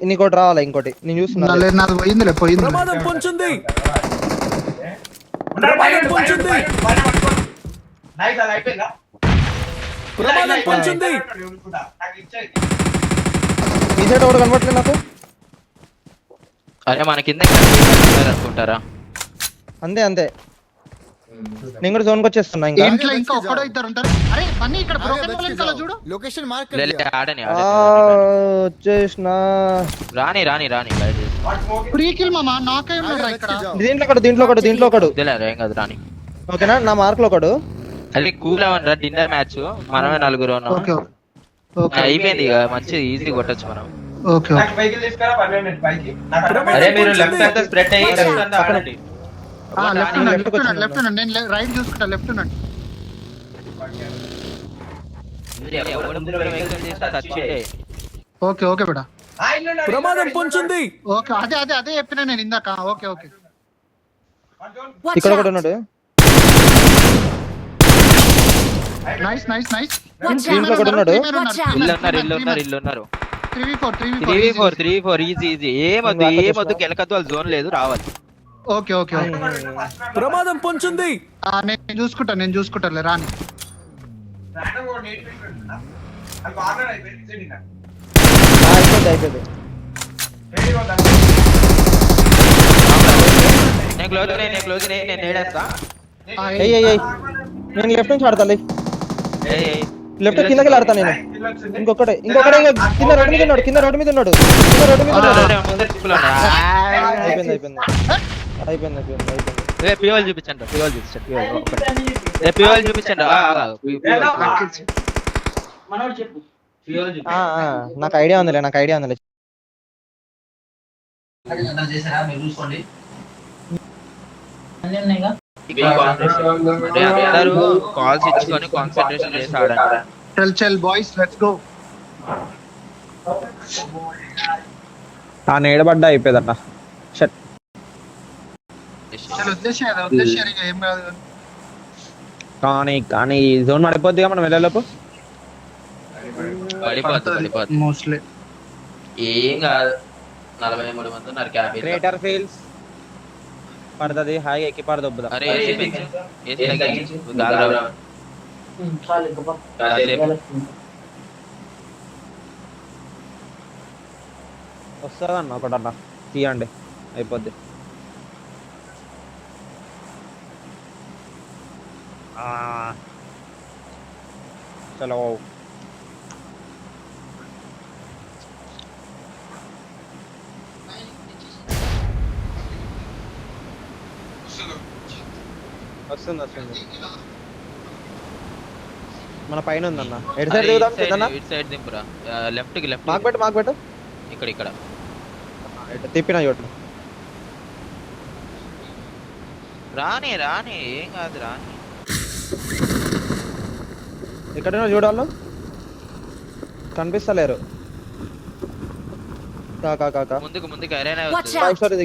నీకు ఒకటి రావాలా ఇంకోటి నేను చూస్తున్నా లేదు నాది పోయిందిలే పోయింది. ప్రమాదం పొంచుంది. ప్రమాదం పొంచుంది. నైస్ అది అయిపోయిందా? ప్రమాదం పొంచుంది. నాకు ఇచ్చేది. ఈ సైడ్ ఒకటి కనబడలేదు నాకు అరే మన కింద అనుకుంటారా? అంతే నేను కూడా జోన్కి వచ్చేస్తున్నా ఇంకా ఇంట్లో ఇంకా ఒక్కడో ఇద్దరు ఉంటారు. అరే బన్నీ ఇక్కడ బ్రోకెన్ ప్లేస్ కల చూడు. लोकेशन मार्क कर లే, दिया ఆడని వచ్చేసిన రాని బయట చేసి. వాట్ స్మోక్ ప్రీ కిల్ మామా నాకై ఉన్నాడు ఇక్కడ. దీంట్లో ఒకడు వదిలేరు, ఏం కాదు రాని. ఓకేనా నా మార్క్ లో ఒకడు అది కూల్ అవ్వండి, డిన్నర్ మ్యాచ్ మనమే నలుగురు ఉన్నాం. ఓకే ఓకే అయిపోయింది ఇక, మంచి ఈజీ కొట్టొచ్చు మనం. ఓకే నాకు వెహికల్ తీసుకురా 12 పైకి. నాకు ప్రమాదం అరే మీరు పొంచుంది. లెఫ్ట్ అంతా స్ప్రెడ్ అయ్యి లెఫ్ట్ అంతా ఆడండి. లెఫ్ట్ left లెఫ్ట్ వచ్చింది. లెఫ్ట్ నేను రైట్ చూసుకుంటా లెఫ్ట్ ఉన్నాడు. ఎవడు ముందు వెహికల్ చేసినా touch చేయి. ఓకే ఓకే బేటా. ప్రమాదం పొంచుంది. ఓకే అదే అదే అదే చెప్పినా నేను ఇందాక. ఓకే ఓకే Watch ఇక్కడ ఒకటి out! ఉన్నాడు నైస్ నైస్ నైస్. Watch దీంట్లో out! ఒకడు ఉన్నాడు Watch out! ఇల్లు ఉన్నారు 3v4 3v4 ఈజీ ఏమొద్దు గెలకద్దు, వాళ్ళు జోన్ లేదు రావాలి. Okay okay okay. ప్రమాదం పొంచుంది. నేను చూసుకుంటాలే రాని. అయిపోయింది నేను క్లోజ్ నేను నేడేస్తా. ఏయ్ నేను లెఫ్ట్ నుంచి ఆడతా ఏయ్, లెఫ్ట్ కిందకి ఆడతా నేను ఇంకొకటి కింద రోడ్డు మీద ఉన్నాడు అరే, ముందర చిక్కులో ఉన్నా. అయిపోయింది పిఓల్ చూపించండి పిఓల్ చూపించండి. నాకు ఐడియా ఉందిలే అందరూ కాల్స్ ఇచ్చుకొని కాన్సన్ట్రేషన్ చేసి ఆడండి. చల్ బాయ్స్ లెట్స్ గో. ఆ నేడబడ్డా అయిపోయిందన్న చల్ వదిలేసేయాలి ఇక ఏం కాదు. కానీ జోన్ పడిపోద్దిగా మనం వెళ్ళలోపు పడిపోద్ది. మోస్ట్లీ ఏం కాదు, 43 మంది ఉన్నారు క్యాబిన్. క్రియేటర్ ఫీల్స్ పడుతుంది హాయిగా ఎక్కి పడదొబ్బుదా అరే ఏసీ పెంచు, ఏసీ తగ్గించు, గాలి రావు. కాసేపు. వస్తుందన్న ఒకటన్నా తీయండి అయిపోద్ది. చలో వస్తుంది మన పైన ఉందన్న ఎటు సైడ్ దిగుదాం చిన్న ఇటు సైడ్ దింపురా, లెఫ్ట్ కి లెఫ్ట్. మాకు పెట్టు ఇక్కడ తిప్పిన చోటు రాని ఏం కాదు రాని. ఎక్కడైనా చూడాలి కనిపిస్తలేరు. కాకా ముందుకు అరేనా Watch out! 5 స్టార్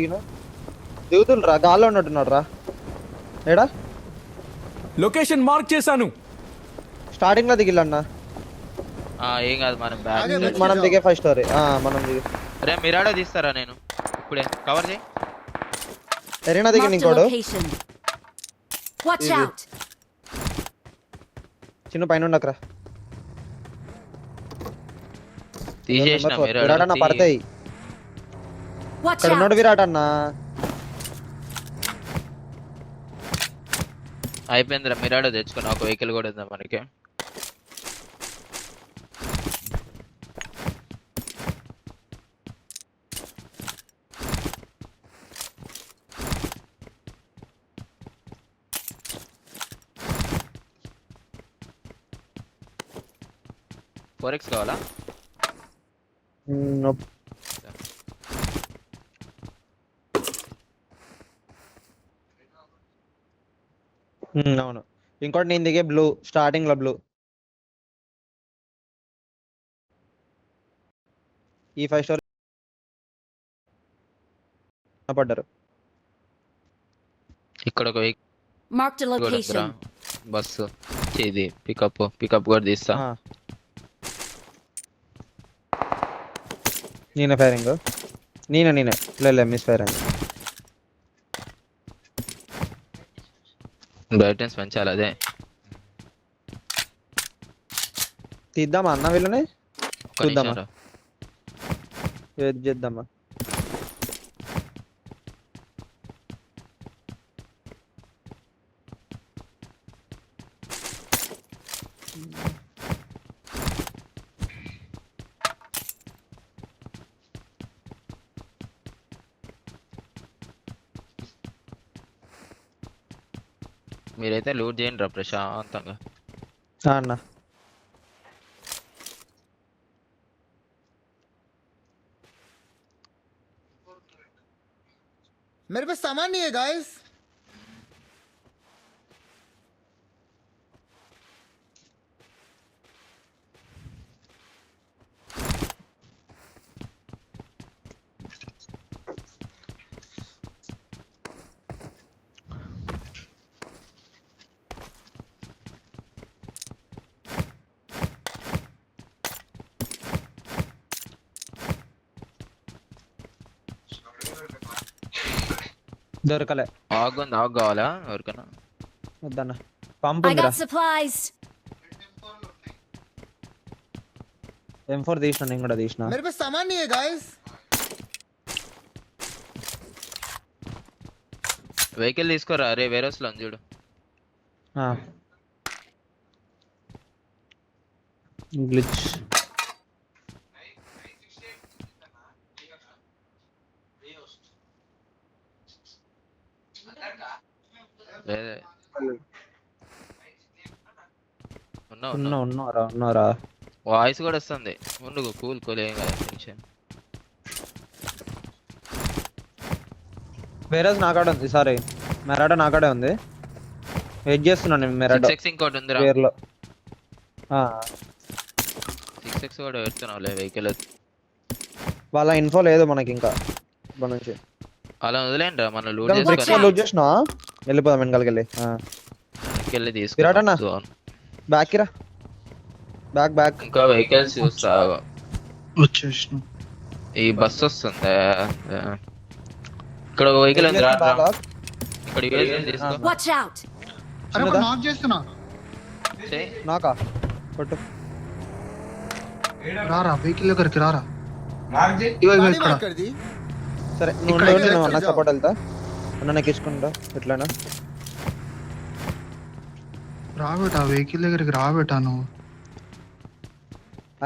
దిగుతుండ్రా గాల్లో ఉన్నట్టున్నాడు రా. ఏడా లొకేషన్ మార్క్ చేశాను. స్టార్టింగ్ లో దిగిల్లన్న ఏం కాదు మనం బ్యాక్ అదే బస్ మనం దిగే ఫస్ట్ స్టోరీ మనం దిగే రే మిరాడో తీస్తారా నేను ఇప్పుడే కవర్ చేయి ఎరీనా దిగింది Marked a ఇంకోడు location. Watch Easy. out! చిన్న పైన ఉండకరా తీసేసిన విరాట్ అన్న పడతాయి Watch ఇక్కడ ఉన్నాడు out! విరాట్ అన్న అయిపోయిందిరా మిరాడో తెచ్చుకున్నా ఒక వెహికల్ కూడా ఉందా మనకి ఫోరెక్స్ కావాలా nope. అవును ఇంకోటి నేను దిగే బ్లూ స్టార్టింగ్ లో బ్లూ ఈ 5 స్టోరీ పడ్డారు ఇక్కడ ఒక వెహికల్ Marked a కూడా ఉందిరా location. బస్సు ఇది పికప్ కూడా తీస్తా నేనే ఫైరింగ్ నేనే లే మిస్ ఫైరింగ్ బ్రైట్నెస్ పెంచాలి అదే తీద్దామా అన్న వీళ్ళని ఒక్క చూద్దామా? నిమిషం రా. వెయిట్ చేద్దామా మీరైతే లూట్ చేయండి రా ప్రశాంతంగా అన్న मेरे पास सामान नहीं है गाइस దొరకలే ఆగు కావాలా ఎవరికైనా వద్దన్న పంపు I ఉందిరా got supplies. M4 తీసిన నేను కూడా తీసిన मेरे पास सामान नहीं है गाइस వెహికల్ తీసుకోరా అరే వేరే లో చూడు గ్లిచ్ వేరే ఉన్నా ఉన్నారా వాయిస్ కూడా వస్తుంది ఉండు కూల్ ఏం కదా టెన్షన్ వేరే నాకాడ ఉంది సారీ మెరాడో నాకాడే ఉంది వెయిట్ చేస్తున్నాను నేను మెరాడో 6x ఇంకోటి ఉందిరా పేర్లో 6x కూడా పెడుతున్నావులే వెహికల్ వాళ్ళ ఇన్ఫో లేదు మనకి ఇంకా ఇప్పటి నుంచి అలా వదిలేండి రా మనం లూట్ చేసుకొని లూట్ చేసినా వెళ్ళిపోదాం వెనకాలకి వెళ్ళి వెళ్ళి విరాట్ అన్న. తీసుకుంటాం బ్యాక్ రా బ్యాక్ ఇంకా వెహికల్స్ చూస్తా వచ్చేసిన ఈ బస్ వస్తుంది ఇక్కడ ఒక వెహికల్ ఉంది రా ఇక్కడ యూఎస్ తీసుకో Watch out! అరే ఒక నాక్ చేస్తున్నా చెయ్. నాకా కొట్టు రారా వెహికల్ దగ్గరికి రారా మార్క్ చేయి. ఇగో गाड़ी ఇక్కడ मार्क कर दी సరే నువ్వు ఇక్కడ ఉండు, నేను ఇక్కడ అన్న సపోర్ట్ వెళ్తా అన్న నాకు ఇచ్చుకుంటా ఎట్లనా రాబేటా వెహికల్ దగ్గరికి రాబేటా నువ్వు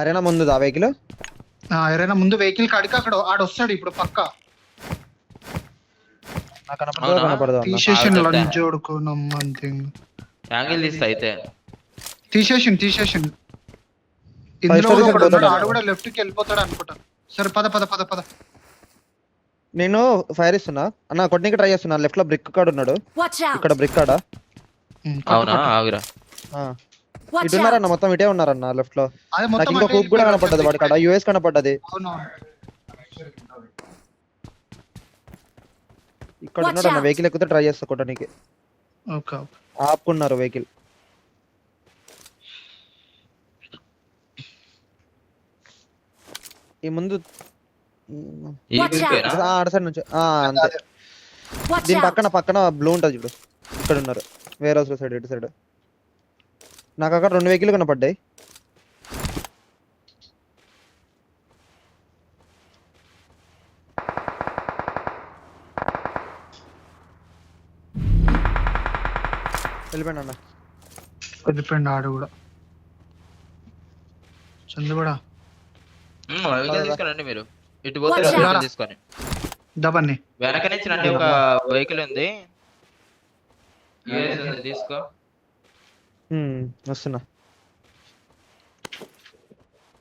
అరేనా ముందు ఆ వెహికల్ ఎవరైనా ముందు వెహికల్ కాడికి అక్కడ ఆడొస్తాడు ఇప్పుడు పక్క నాకు కనపడదు అవునా? కనపడదు అన్న తీసేసిన ఆగుతా. లంచ్ జోడుకో నమ్మంతింగ్ యాంగిల్ తీస్తా అయితే తీసేసిన ఇందులో stories ఒకడు వెళ్ళిపోతాడు. ఉన్నాడు, ఆడు కూడా లెఫ్ట్ కి వెళ్ళిపోతాడు అనుకుంటా సరే పద నేను ఫైర్ ఇస్తున్నా అన్న కొట్టనికి ట్రై చేస్తున్నా లెఫ్ట్ లో బ్రిక్ కార్డ్ ఉన్నాడు Watch out! ఇక్కడ బ్రిక్ కార్డా అవునా ఆగురా Watch ఇటు ఉన్నారన్న out! మొత్తం ఇటే ఉన్నారన్న లెఫ్ట్ లో అది నాకు మొత్తం ఇంకో అటే కూప్ కూడా కనపడ్డది వాడి కాడ యూఎస్ కనపడ్డది అవునవును ఇక్కడ Watch ఉన్నాడు అన్న out. వెహికల్ ఎక్కితే ట్రై చేస్తా కొట్టనికి ఓకే ఆపుకున్నారు వెహికల్ ఈ ముందు ఈ Watch out. గురికేనా? ఆడ సైడ్ నుంచి అంతే. Watch దీని out! పక్కన బ్లూ ఉంటుంది చూడు, ఇక్కడ ఉన్నారు వేరే హౌస్ సైడ్, ఇటు సైడ్. నాకు అక్కడ 2 వెహికల్ కనపడ్డాయి. వెళ్ళిపోయినా అన్న. వెళ్ళిపోయింది ఆడు కూడా. చందు కూడా వెహికల్ తీసుకురండి మీరు. ఇటు పోతే Watch out. వెహికల్ తీసుకొని దబన్ని వెనక నుంచి రండి. ఒక వెహికల్ ఉంది, యూఎస్ ఉంది, తీసుకో. వస్తున్నా.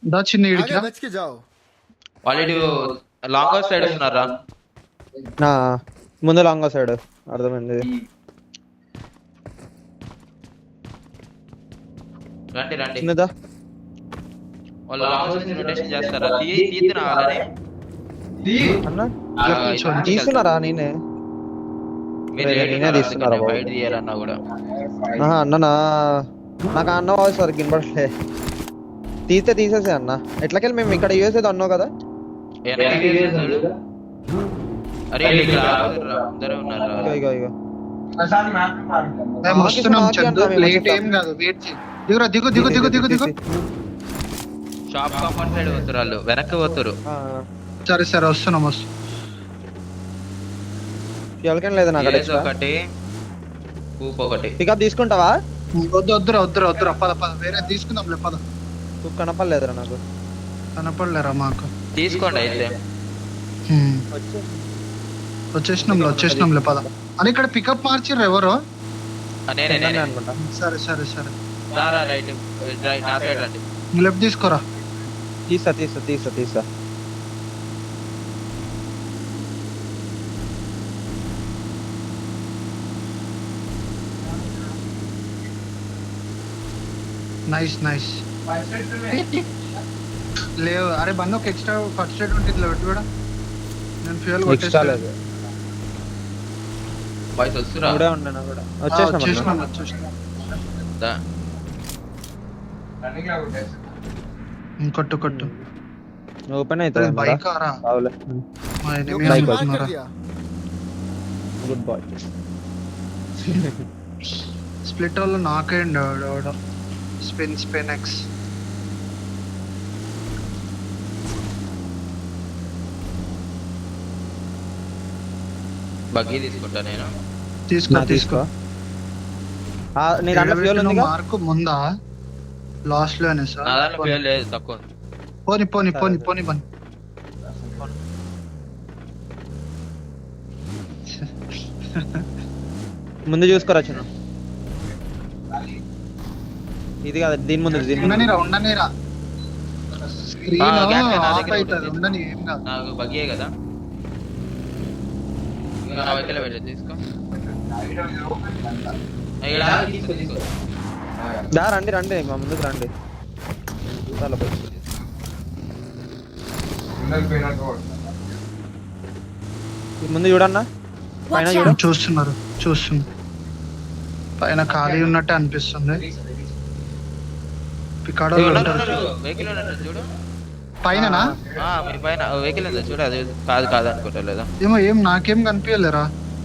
దా చిన్న ఇడికి बच के जाओ। వాళ్ళు ఇటు లాంగ్ హౌస్ సైడ్ వస్తున్నారా? ముందు లాంగ్ సైడ్ అర్థమైంది. రండి రండి. చిన్నదా వాళ్ళు లాంగ్ హౌస్ నుంచి రొటేషన్ చేస్తారా? తీస్తున్నా వాళ్ళని. అన్న ఆ, తీసుకున్నారా? నేనే మీరు నేనే లేట్ ఉన్నారు, తీస్తున్నారా అందుకని బాబు? బయట తీయాలన్నా కూడా. అన్న నాకు అన్న వాయిస్ సరికి వినపడలే. తీసేసే అన్న. ఎట్లకెళ్ళి మేము ఇక్కడ యూఎస్ ఏదో అన్నావు కదా. వెనక్కి తీసేసాడు. అరే వీళ్ళు ఇక్కడ అందరూ ఉన్నారు. ఇగో మేము వస్తున్నాం చందు. లేట్ ఏం కాదు, వెయిట్ చేయి. దిగురా, దిగు దిగు దిగు దిగు దిగు. షాప్ కాంపౌండ్ సైడ్ పోతారు వాళ్ళు, వెనక్కి పోతారు. సరే సరే వస్తున్నాం. ఎవరికైనా లేదా నాకు ఏదో ఒకటి కూప్ ఒకటి. పికప్ తీసుకుంటావా? వద్దురా పద పద, వేరే తీసుకుందాంలే పద. నువ్వు కనపడలేదురా నాకు. కనపడలేరా మాకు? తీసుకోండి అయితే. వచ్చేసినాంలే పద. అని ఇక్కడ పికప్ మార్చిర్రు ఎవరో? నేనే అనుకుంటా. సరే రైట్ నా సైడ్ రండి. లెఫ్ట్ తీసుకోరా. తీసా నైస్. లేవు. అరే బండి ఒక ఎక్స్ట్రా ఫస్ట్ ఎయిడ్ ఉంటుంది పెట్టి కూడా. నేను ఫ్యూయల్ ఎక్స్ట్రా లేదు. బాయ్స్ వస్తురా? ఇక్కడే ఉన్నాను కూడా. వచ్చేసినాం. దా. కొట్టు. ఓపెన్ అవుతుంది. బైక్ ఆరా Bike मार कर दिया। Good bye. స్ప్లిట్ వాళ్ళు నాకైండి. స్పిన్ ఎక్స్ బగ్గీ తీసుకుంటా నేను. తీసుకో. నీ దాంట్లో ఫ్యూయల్ ఉందిగా? మార్కు ముందా లాస్ట్ లోనే సార్? నా దాంట్లో ఫ్యూయల్ లేదు, తక్కువ ఉంది. పోని ముందు చూసుకోరా చిన్న. ఇది కాదు, దీని ముందు. ఉండనిరా. స్క్రీన్ ఆఫ్ అవుతుంది. ఉండని ఏం కాదు. నాకు బగ్గీయే కదా. ఇంకా నా వెహికల్ పెట్టు, తీసుకో. ఇక్కడ తీసుకో. రండి మా ముందుకు రండి. చాలా పోయి. ముందు చూడన్నా, పైన Watch చూడు. out! చూస్తున్నారు. పైన ఖాళీ ఉన్నట్టు అనిపిస్తుంది. పికాడో వెహికల్ ఉన్నట్టు చూడు. పైన మీ పైన వెహికల్ ఉందా చూడు. అది కాదు అనుకుంటా లేదా? ఏం నాకేం కనిపించలేరా?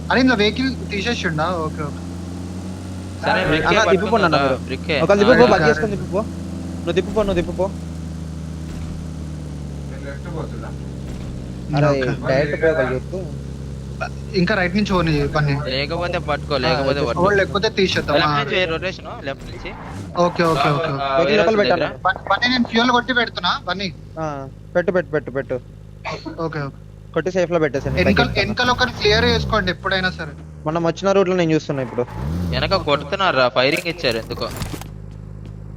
అరే ఇంకా వెహికల్ తీసేసిండా? ఓకే. సరే అన్న, తిప్పుకోండి అన్న మీరు. బ్రిక్కే. ఒక తిప్పుపో, బగ్ చేసుకొని తిప్పుపో. నువ్వు తిప్పుపో. అరే ఓకే. డైరెక్ట్ పోయి ఒక చెప్పు. ఇంకా రైట్ నుంచి పోనీ పని. లేకపోతే పట్టుకో, లేకపోతే లేకపోతే తీసేద్దాం. రొటేషన్ లెఫ్ట్ నుంచి. ఓకే. వెహికల్ లోపల పెట్టాను. పని నేను ఫ్యూయల్ కొట్టి పెడుతున్నా. పని పెట్టు. ఓకే. కొట్టి సేఫ్ లో పెట్టేసాను. వెనకాల ఒకటి క్లియర్ చేసుకోండి ఎప్పుడైనా సరే. మనం వచ్చిన రూట్ లో నేను చూస్తున్నా ఇప్పుడు. వెనక కొడుతున్నారా? ఫైరింగ్ ఇచ్చారు ఎందుకో.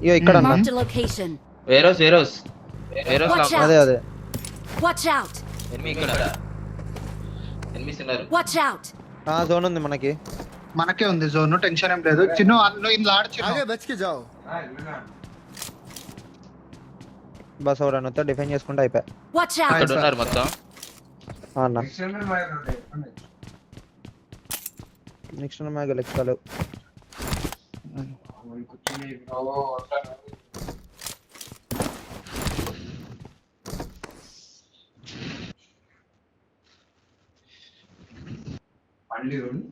ఇగో ఇక్కడ అన్న. Marked a location. Warehouse Watch out! అదే Watch out! ఎనిమిది ఇక్కడ ఎనిమిది ఉన్నారు. Watch out! జోన్ ఉంది మనకే ఉంది జోన్, టెన్షన్ ఏం లేదు. చిన్న ఇందులో ఆడచ్చు. आगे बच के जाओ। బస్ ఎవరన్నా డిఫైన్ చేసుకుంటే అయిపోయా. Watch out! ఇక్కడ ఉన్నారు మొత్తం. అన్న నెక్స్ట్ మ్యాగ్ లెక్కలు. మళ్ళీ రెండు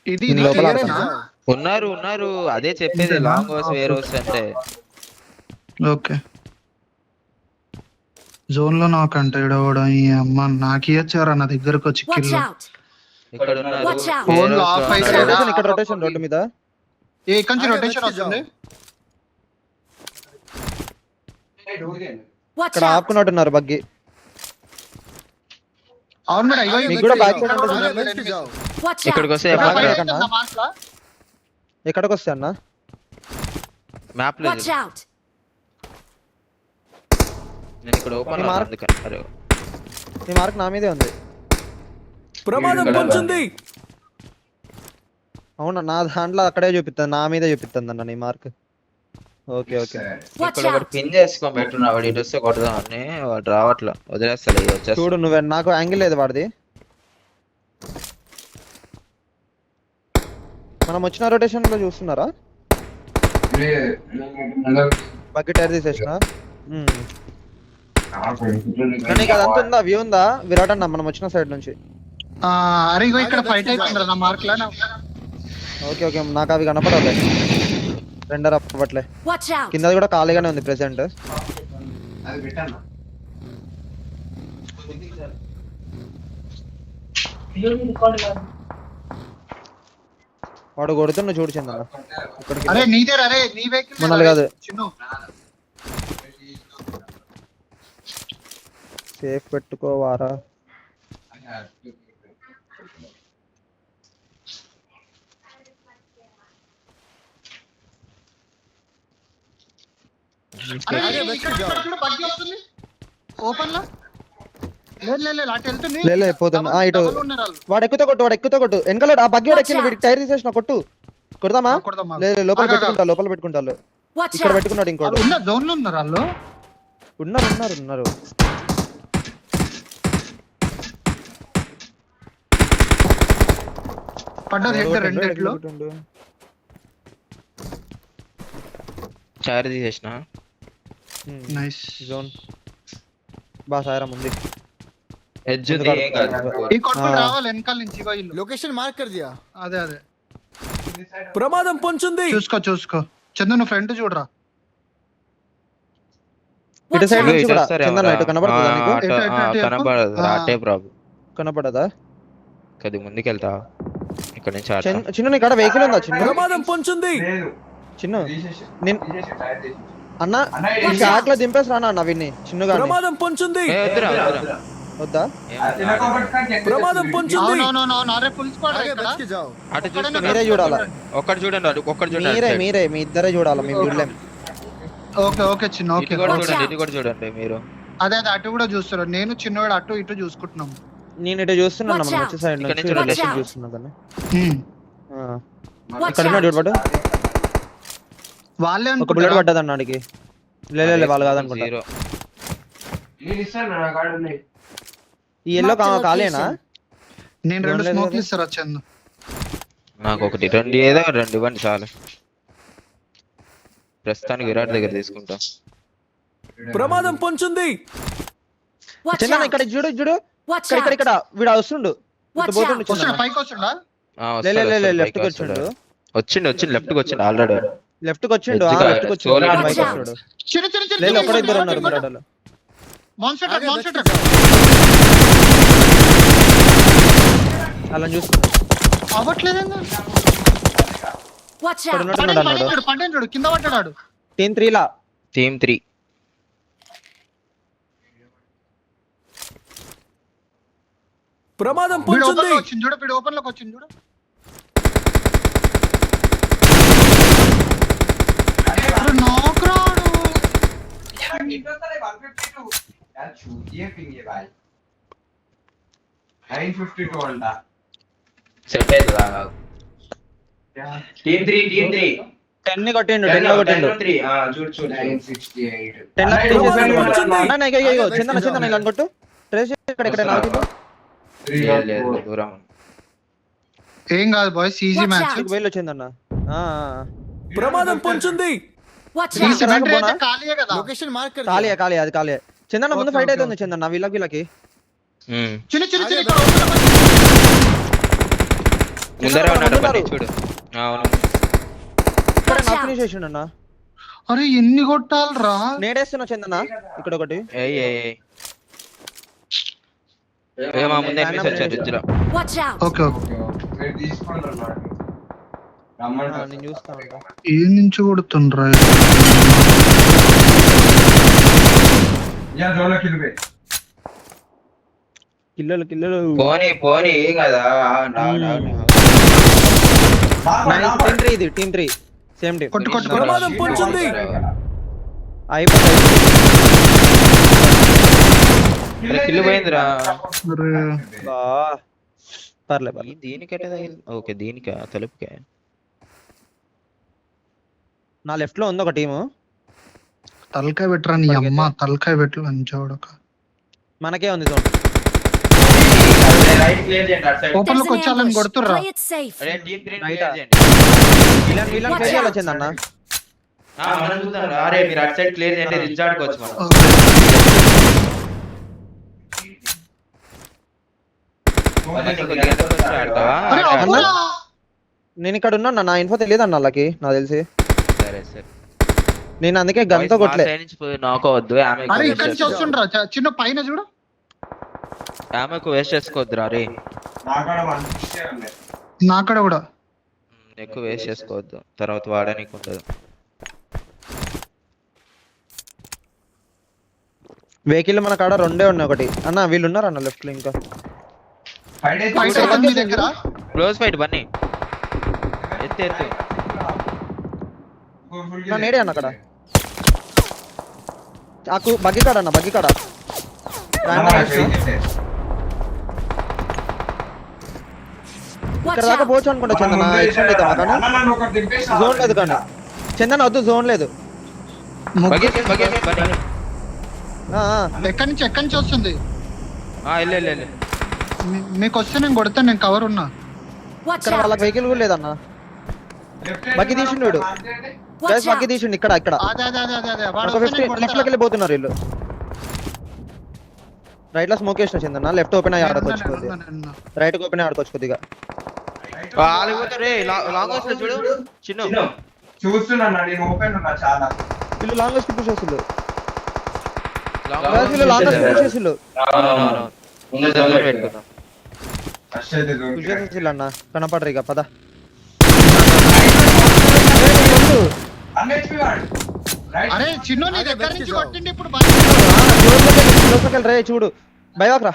ఇది దీని లోపల క్లియరేనా? ఉన్నారు ఉన్నారు, అదే చెప్పేది లాంగ్ హౌస్ వేర్ హౌస్ అంటే. ఓకే జోన్ లో నాకు అంటే ఇడవడం ఈ అమ్మ నాకు ఇచ్చారా నా దగ్గరకు వచ్చి Watch కిల్ out! ఇక్కడ ఉన్నారు Watch out. వేరే ఫోన్ ఆఫ్ వాళ్ళు అయితే ఉన్నారు. ఇక్కడ రొటేషన్ రోడ్డు మీద ఏ ఇక్కడి నుంచి రొటేషన్ వస్తుంది Watch ఇక్కడ out! ఆపుకున్నట్టున్నారు బగ్గి. అవును మేడం ఇగో మీకు కూడా బ్యాక్ సైడ్ ఉంటుంది. Watch ఇక్కడికి out! వస్తే ఇక్కడ మ్యాప్ బయట లో- కన్నా? ఎక్కడికి వస్తే అన్న? మ్యాప్ లో Watch out! నేను ఇక్కడ ఓపెన్ ఈ మార్క్- అందుకని అరే ఈ మార్క్ నా మీదే ఉంది. ప్రమాదం ఇక్కడ పొంచుంది. అవునా, నా దాంట్లో అక్కడే చూపిస్తుంది, నా మీదే చూపిస్తుంది అన్న నీ మార్క్. Okay okay. Watch ఇక్కడ ఒకటి out! పిన్ చేసుకొని పెట్టున్నా, వాడు ఇటు వస్తే కొడదామని. వాడు రావట్లా, వదిలేస్తాడు. ఇక వచ్చేస్తా. చూడు నువ్వే, నాకు యాంగిల్ లేదు వాడిది. మనం వచ్చిన రొటేషన్ లో చూస్తున్నారా? బగ్గి టైర్ తీసేసిన. నీకు అదంతా ఉందా, వ్యూ ఉందా విరాట్ అన్న మనం వచ్చిన సైడ్ నుంచి? అరే ఇగో ఇక్కడ ఫైట్ అయిపోయింది నా మార్క్ లో ఓకే ఓకే, నాకు అవి కనపడాలి. రెండర్ అప్పట్లే. Watch out! కింద కూడా ఖాళీగానే ఉంది ప్రెసెంట్. అది పెట్టాను వాడు కొడుతున్నా చూడు చందన్న. అరే నీదే అరే నీ వెహికల్ మనల్ని కాదు. చిన్ను సేఫ్ పెట్టుకోవారా? ఓపెన్ లో లేదు అటు వెళ్తుంది లే పోతున్నా. ఇటు డబల్ ఉన్నారు వాళ్ళు. వాడు ఎక్కుతో కొట్టు, వాడు ఎక్కుతో కొట్టు. వెనకాల ఆ బగ్గి వాడు ఎక్కింది, వీడికి టైర్ తీసేసిన కొట్టు. కొడదామా? కొడదామా? లేదు లోపల పెట్టుకుంటా, లోపల పెట్టుకుంటారు. Watch ఇక్కడ out! పెట్టుకున్నాడు ఇంకోటి. వాళ్ళు ఉన్న జోన్ లో ఉన్నారు వాళ్ళు ఉన్నారు ఉన్నారు ఉన్నారు. పడ్డది హెడ్ రెండు హెడ్లు చార్ తీసేసిన. నైస్ జోన్ బా సాయరం ఉంది. ఎడ్జ్ ఉంది, ఏం కాదు. ఈ కొట్టుకొని రావాలి వెనకాల నుంచి ఇగో ఇల్లు लोकेशन मार्क कर दिया। అదే అదే ప్రమాదం పొంచుంది. చూసుకో చందు నువ్వు ఫ్రంట్ చూడరా ఇటు సైడ్ ఇగో నుంచి ఇటు కూడా వస్తారేమో చందన రా. ఇటు కనబడుతుందా నీకు? ఎటు, ఎటు, ఎటు, కనబడదు, ఆ. అటే ప్రాబ్లం. కనపడదా? కొద్ది ముందుకెళ్తా, ఇక్కడ నుంచి ఆడతా. చిన్న నీ కాడ వెహికల్ ఉందా చిన్న? ప్రమాదం పొంచుంది. లేదు చిన్న తీసేసి నేను- తీసేసి టైర్ తీసేసి అన్న అన్న, ఈ షాట్ లో దింపేసి రానా అన్న విన్ని చిన్నగా ప్రమాదం పొంచుంది. ఏ, వద్దురా, వద్దురా. వద్దా? ప్రమాదం పొంచుంది. అవునవునవును అరే ఫుల్ స్క్వాడ్ आगे ఇక్కడ बच के जाओ। అటు చూస్తున్నా. మీరే చూడాలా? ఒక్కటి చూడండి, ఒక్కటి చూడండి. మీరే అటు side. మీరే మీ ఇద్దరే చూడాలా, మేము చూడలేం. ఓకే ఓకే చిన్న ఓకే ఇటు కూడా Watch చూడండి, out. ఇటు కూడా చూడండి మీరు. అదే అదే అటు కూడా చూస్తారు నేను చిన్నవాడు అటు ఇటు చూసుకుంటున్నాం నేను ఇటు చూస్తున్నాను, Watch మనం out. వచ్చే సైడ్ ఇక్కడ నుంచి నుంచి రొటేషన్ Watch out. చూస్తున్నా దాన్ని. Watch ఇక్కడ ఉన్నాడు out! చూడు పట్టు. వాళ్ళే ఒక బుల్లెట్ పడ్డది అన్నాడికి. లేదు వాళ్ళు కాదనుకుంటా. జీరో. నేను ఇస్తాను నా కార్డు ఉన్నాయి ఈ ఎల్లో ఖాళీనా? నేను రెండు లేదు, స్మోక్లు లేదు. ఇస్తారా చందు నాకు ఒకటి రెండు, ఏదో రెండు ఇవ్వండి చాలు. ప్రస్తుతానికి విరాట్ దగ్గర తీసుకుంటా. ప్రమాదం పొంచుంది. Watch చిన్న out! ఇక్కడ చూడు చూడు, Watch ఇక్కడ ఇక్కడ out! ఇక్కడ వీడు వస్తుండు. ఇటు Watch పోతుండు out. వస్తున్నా చిన్న. పైకి వస్తుండా ఆ, లే వస్తాడు, వస్తాడు, లెఫ్ట్ కి పైకి వచ్చిండు. వస్తాడు. వచ్చిండు లెఫ్ట్ కి వచ్చిండు ఆల్రెడీ. లెఫ్ట్ కి వచ్చిండు, ఎత్తుగా, లెఫ్ట్ కి సోలో వచ్చిండు. Watch bike out. వస్తాడు. చిన్న చిన్న చిన్న లేదు చిన్న ఒకటే ఇద్దరు చిన్న ఉన్నారు చిన్న మిరాడోలో. మాన్స్టర్ आगे మాన్స్టర్ बच के जाओ। అలా చూస్తున్నా. అవ్వట్లేదండి Watch ఇక్కడ out! ఉన్నట్టున్నాడు అన్నాడు. పడ్డాడు చూడు కింద పడ్డాడు టీమ్ 3 లా. టీమ్ 3. ప్రమాదం వీడు ఓపెన్ పొంచుంది. లో వచ్చింది చూడు వీడు ఓపెన్ లోకి వచ్చింది చూడు అరే నాకు రాడు यार छूटिए पिंगे भाई 952 अंडा సెట్ అవుతుందా? Team 3, team 3. 10 ని కొట్టిండు, 10 లో కొట్టిండు. 3. చూడు చూడు. 968 10 లో అరే, కొట్టేసాడు. వచ్చింది. అన్న, ఇగో చందన ఇలా కొట్టు. ట్రేస్ ఇక్కడ ఇక్కడ నాకు లేదు, లేదు, దూరం. ఏం కాదు boys easy Watch match out. వేలు వచ్చిందంన్న. ప్రమాదం పొంచుంది. Watch ఈ out! సిమెంట్ పోనా? అయితే ఖాళీయే కదా लोकेशन मार्क कर दिया। ఖాళీ అది ఖాళీ. చందన్న ముందు ఓకే, ఫైట్ ఓకే, అవుతుంది చందన్న వీళ్ళకి చిన్న చిన్న చిన్న ఇక్కడ ముందరే ఉన్నాడు ఉన్నారు. బండి చూడు. అవును ఇక్కడ Watch నా out. ఫినిష్ చేసిండు అన్న. అరే ఎన్ని కొట్టాలరా? నేడేస్తున్నా చందన్న ఇక్కడ ఒకటి. ఏయ్ మా ముందే మిస్ వచ్చారు రిజ్లో. Watch out. Okay okay. మీరు తీసుకోండి అన్నాడు ఆ, రమ్మంటారు. నేను చూస్తా ఉంటా. ఏ నుంచి కొడుతుండ్రా? యా జోన్లోకి వెళ్ళిపోయి కిల్లలు పోనీ ఏం కదా. టీమ్ 3 సేమ్ టీమ్ కొట్టు కొట్టు కొట్టు. ప్రమాదం పొంచుంది. అయిపోతాయి. కిల్లు పోయిందిరా. అరే, బా పర్లే దీనికటే తగిలి. ఓకే దీనికా తలుపుకే. నా లెఫ్ట్ లో ఉంది ఒక టీము. తలకాయ పెట్టరా నీ అమ్మ, తలకాయ పెట్టు లంచోడక. మనకే ఉంది జోన్. రైట్ క్లియర్ చేయండి అటు సైడ్. ఓపెన్ There's లోకి an వచ్చాలని ambush. కొడుతుర్రా. Play it safe. అరే టీమ్ 3 రైట్ క్లియర్ చేయండి. వీళ్ళని Watch ఫెయిల్ out. వచ్చిందన్న. మనం చూద్దాం. అరే మీరు అటు సైడ్ క్లియర్ చేయండి. రిజ్ ఆడుకోవచ్చు మనం. వాళ్ళకి కొద్దిగా ఎంత కొంచెం ఆడతావా? అరే, ఆడ. అబ్బా! నేను ఇక్కడ ఉన్నా, నా ఇన్ఫో తెలియదు అన్న వాళ్ళకి, నాకు తెలిసి. సరే సరే. నేను అందుకే గన్తో కొట్టలే. సైడ్ నుంచి పోయి నాకోవద్దు. అరే ఇక్కడ నుంచి వస్తుండ్రా, చిన్న పైన చూడు. ఆమెకు వేస్ట్ చేసుకోవద్దురా రే. నాకాడ 160 ఉన్నాయి. నాకడ కూడా. ఎక్కువ వేస్ట్ చేసుకోవద్దు, తర్వాత వాడడానికి ఉండదు. వెహికల్ మన కాడ రెండే ఉన్నాయి. ఒకటి అన్న వీళ్ళు ఉన్నారు అన్న లెఫ్ట్ లో. ఇంకా ఫైట్ అయితే ఫైట్ అవుతుంది మీ దగ్గర. Close fight Bunny. ఎత్తు నా నేడే అన్న అక్కడ. నాకు బగ్గి కాడ అన్న, బగ్గి కాడ. Watch ఇక్కడ దాకా out. పోవచ్చు అనుకుంటా చందన. ఎక్స్టెండ్ అవుతామా కానీ జోన్ లేదు కానీ. చందన వద్దు, జోన్ లేదు. బన్నీ. ఆ, ఆ. ఎక్కడి నుంచి వస్తుంది? వెళ్ళు. మీకు వస్తే నేను కొడతాను, నేను కవర్ ఉన్నా. Watch ఇక్కడ out. వాళ్ళకి వెహికల్ కూడా లేదన్న. బగ్గి తీసిండు వీడు. Watch guys buggy out. తీసిండు ఇక్కడ. అదే వాడు ఒక వస్తే 50 నేను లెఫ్ట్ కొడతా. లోకి వెళ్ళిపోతున్నారు వీళ్ళు. రైట్ లో స్మోక్ వేసిన చందన. లెఫ్ట్ ఓపెన్ అయ్యి ఆడుకోవచ్చు కొద్దిగా. రైట్ ఓపెన్ అయ్యి ఆడుకోవచ్చు కొద్దిగా. లాంగ్ వస్తుంది చూడు చిన్న. చూస్తున్నా నేను ఓపెన్ ఉన్నా చాలా. వీళ్ళు లాంగ్ పుష్ చేసిల్లు. వీళ్ళు లాంగ్ పుష్ చేసిల్లు. పెట్టుకుందాం. ఫస్ట్ అయితే పుష్ చేసిల్లు అన్న. కనపడరు ఇక పద. అరే చిన్న నీ దగ్గర నుంచి కొట్టిండి ఇప్పుడు. రే చూడు భయవాక్రా.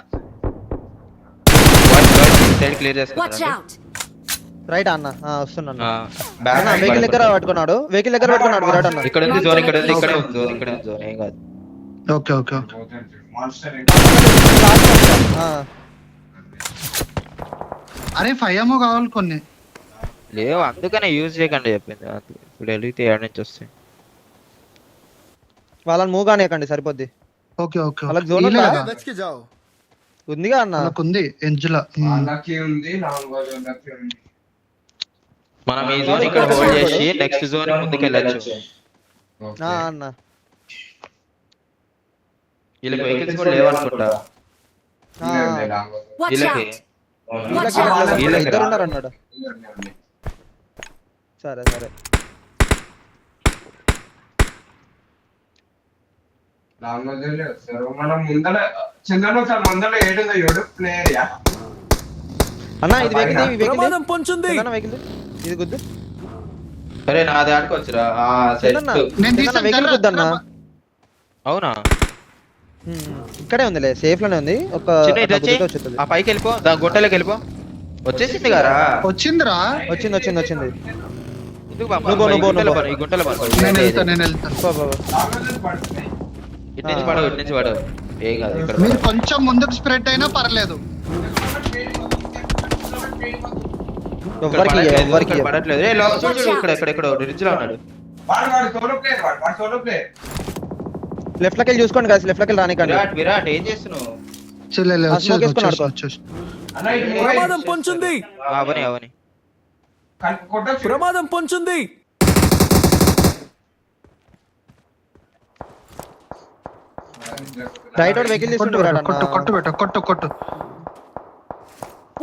సైడ్ క్లియర్ Watch చేసుకుంటాం. out. రైట్ అన్న వస్తున్నాను. బ్యాక్ వెహికల్ దగ్గర పట్టుకున్నాడు. విరాట్ అన్న. ఇక్కడ ఉంది జోన్. ఇక్కడ ఉంది జోన్. ఏం కాదు. Okay okay. మాన్స్టర్ ఆ, అరే 5 ఏమో కావాలి కొన్ని. లేవు అందుకనే యూజ్ చేయకండి చెప్పింది. ఇప్పుడు వెళ్తే ఏడు నుంచి వస్తాయి. వాళ్ళని మూవ్ కానియకండి సరిపోద్ది. Okay okay. వాళ్ళకి జోన్ వీలే ఉందా? కదా? ఉందిగా అన్న. వాళ్ళకుంది ఎంజులా. లక్కీ ఉంది, లాంగ్ లక్కీ ఉంది. మనం ఈ జోన్ ఇక్కడ హోల్డ్ చేసి నెక్స్ట్ జోన్ ముందుకు వెళ్ళొచ్చు. ఆ, అన్న వీళ్ళకి వెహికల్స్ కూడా లేవనుకుంటా. ఆ, Watch వీళ్ళకి out. Watch out. వీళ్ళకి ఇద్దరు ఉన్నారు అన్నాడు. సరే లాంగ్ వస్తారు. మనం ముందర చంద్రను ఒకసారి ముందర ఏడుందో ఏడు ప్లేయర్ యా. అన్న ఇది వెహికల్ ప్రమాదం పొంచుంది. వెహికల్ ఇది గుద్దు. సరే నాది ఆడుకోవచ్చురా. చందన్న, నేను చందన్న తీసాను, వెహికల్ జర్రా, గుద్దన్న. అవునా ఇక్కడే ఉందిలే, సేఫ్ లోనే ఉంది. ఒక చిన్న ఇటు వచ్చి గుద్దుతో వచ్చేస్తుంది. ఆ పైకి వెళ్ళిపో. దాని గుట్టలోకి వెళ్ళిపో. వచ్చేసింది కదా. వచ్చిందిరా. వచ్చింది. ఎందుకు బామ్మ? నువ్వు ఈ గుంటలో నువ్వు పడు, ఈ గుంటలో పడు. నేను వెళ్తాను. పో, పో, పో. లాంగ్ పడుతున్నాయి. ఇటు నుంచి పడవు, ఇటు నుంచి పడవు. ఏం కాదు ఇక్కడ మీరు పడవు. కొంచెం ముందుకు స్ప్రెడ్ అయినా పర్లేదు. ఎవ్వరికి ఇక్కడ పడట్లేదు. ఏ లోపల చూడు, చూడు, ఇక్కడ రిడ్జ్ లో ఉన్నాడు. వాడు సోలో ప్లేయర్. వాడు సోలో ప్లేయర్. లెఫ్ట్ లోకి వెళ్ళి చూసుకోండి guys, లెఫ్ట్ లోకి వెళ్ళి రానికండి. విరాట్ ఏం చేస్తున్నావు? చెల్లెలే ఆ smoke వేసుకొని ఆడుకో. అన్న ఇటు move ప్రమాదం అయ్యి. పొంచుంది. అవని కొట్టొచ్చు. ప్రమాదం పొంచుంది. రైట్ వాడు వెహికల్ కొట్టు తీసుకుంటాడు కొట్టు కొట్టు పెట్టు కొట్టు కొట్టు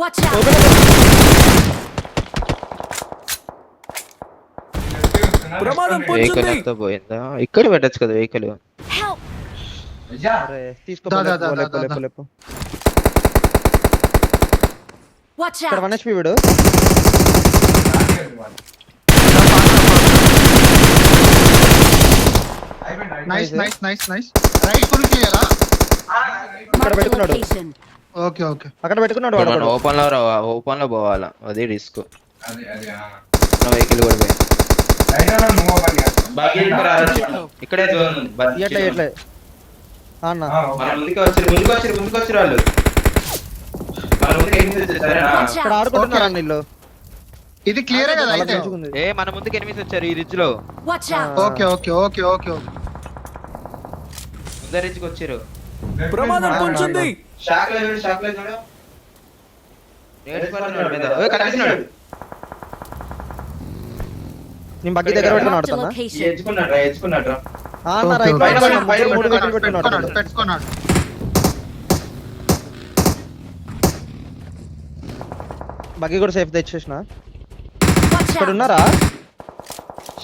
Watch out! ప్రమాదం వెహికల్ పొంచుంది. అంతా పోయిందా? ఇక్కడ పెట్టచ్చు కదా వెహికల్. Help! తీసుకో దా, దా, దా, లేపు, దా, లేపు, దా. లేపు. Watch ఇక్కడ out! 1 HP వీడు nice nice nice nice right full క్లియరా ఇక్కడ Mark the పెట్టుకున్నాడు location. ఓకే ఓకే అక్కడ పెట్టుకున్నాడు వాడు మనం ఒకడు. ఓపెన్ లో పోవాలా, అదే రిస్క్. వెహికల్ కూడా పోయి ఇక్కడే జోన్ ఎట్లా ఎట్లా అన్న ముందుకు వచ్చారు వాళ్ళు. మన ముందుకు ఎనిమిది వచ్చారు, సరేనా? Watch ఇక్కడ out! ఆడుకుంటున్నారు అన్న ఇల్లు ఇది క్లియరే కదా అలా అయితే పెంచుకుంది. ఏ మన ముందుకు ఎనిమిది వచ్చారు ఈ రిజ్ లో. Watch out! Okay okay okay okay okay ముందర రిజ్కి వచ్చారు. ప్రమాదం పొంచుంది. షాక్ లో చూడు. నేర్చుకుంటున్నాడు మీద. ఓయ్ కనిపిస్తున్నాడు. నేను బగ్గి దగ్గర పెట్టుకుని Mark the ఆడుతున్నా location. ఎచ్చుకున్నాడు రా. అన్న ఓకే, రైట్ ఓకే. పైన పైన పైన 3 పెట్టుకున్నాడు, వెహికల్ పెట్టుకున్నాడు పెట్టుకున్నాడు పెట్టుకున్నాడు బగ్గి కూడా సేఫ్ తెచ్చేసిన. Watch ఇక్కడ out! ఉన్నారా?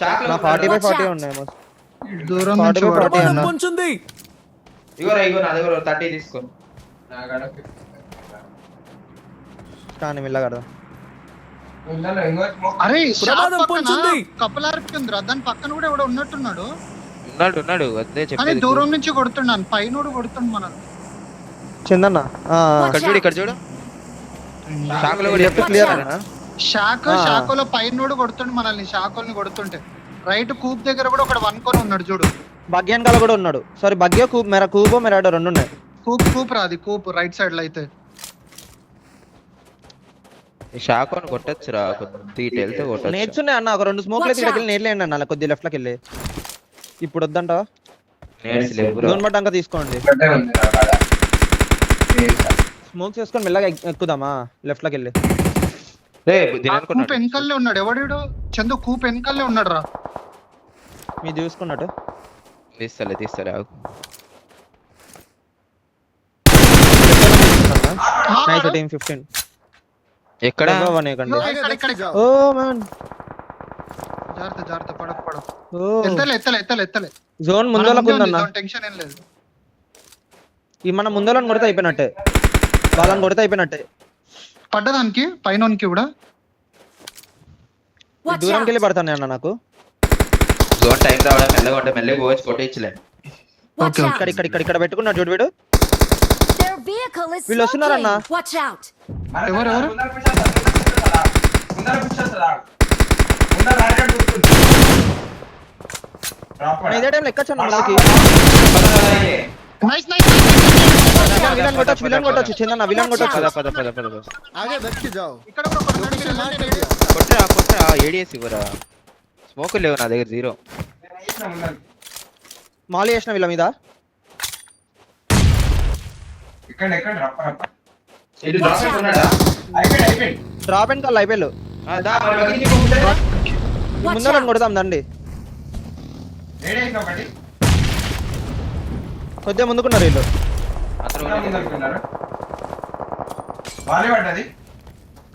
షాక్ నా లో 40/40 ఉన్నాయి ఏమో. దూరం 40 నుంచి by 40 వాడు. ప్రమాదం అన్న. పొంచుంది. ఇగో నా దగ్గర 30 తీసుకో. కానీ మిల్లగడ అరే ప్రమాదం పొంచుంది. కపుల్ ఆర్పికిందిరా దాని పక్కన కూడా ఎవడో ఉన్నట్టున్నాడు ఉన్నాడు అదే అని చెప్పేది. దూరం నుంచి కొడుతున్నాను పైన కొడుతుంది మన చందన్న ఇక్కడ చూడు షాక్ లో కూడా లెఫ్ట్ క్లియర్ అన్న. షాకోలో పైన కొడుతుండు మనల్ని షాకోల్ని కొడుతుంటే రైట్ కూప్ దగ్గర కూడా ఒకడు వన్కొని ఉన్నాడు చూడు భాగ్యానికాల కూడా ఉన్నాడు. సారీ భాగ్య కూప్ మెరా కూబో మెరాడో రెండు ఉన్నాయి. కూప్ రాది కూప్ రైట్ సైడ్ లో అయితే షాక్ అని కొట్టచ్చురా, కొద్దిగా వెళ్తే కొట్టచ్చు. నేర్చున్నాయి అన్న ఒక 2 స్మోక్ లెక్క వెళ్ళి నేర్లేండి అన్న కొద్ది లెఫ్ట్ లకి వెళ్ళి. ఇప్పుడు వద్దంటావా? జోన్ పడ్డాక తీసుకోండి. స్మోక్స్ వేసుకొని మెల్లగా ఎక్కుదామా లెఫ్ట్ లకి వెళ్ళి. కూప్ వెనకాలే ఉన్నాడు ఎవడు చందు కూప్ వెనకాలే ఉన్నాడు రా మీరు చూసుకున్నట్టు తీస్తలే ఆగు. నైస్ టీమ్ 15 ఎక్కడ ఓ మ్యాన్ జాగ్రత్త పడ ఓ ఎత్తలే జోన్ ముందోలకు ఉందన్న. టెన్షన్ ఏం లేదు ఈ మన ముందోలను కొడితే అయిపోయినట్టే, వాళ్ళని కొడితే అయిపోయినట్టే. పడ్డదానికి పైనకి కూడా Watch దూరంకి out! వెళ్ళి పడతానే అన్న నాకు. జోన్ టైం రావడం మెల్లగా పోవచ్చు, కొట్టేయచ్చులే. Watch Okay, out! ఇక్కడ పెట్టుకున్నాడు చూడు వీడు. Their vehicle is వీళ్ళు వస్తున్నారన్న. smoking. Watch out! ఎవరు ఇదే టైం ఎక్కచ్చు అన్న మనకి. నైస్ విలన్ కొట్టచ్చు చందన్న విలన్ కొట్టచ్చు. పద. आगे बैठ के जाओ ఇక్కడ కూడా ఒకడు ఉన్నాడు, ఇక్కడ ఉన్నాడు. కొట్టరా ఏడిఎస్ ఇవ్వరా. స్మోక్ లేవు నా దగ్గర 0. మాలి వేసిన వీళ్ళ మీద. డ్రాప్ అండ్ కాల్ అయిపోయారు. Watch ముందర out! కొడదాం దండి. కొద్దిగా ముందుకున్నారు వీళ్ళు.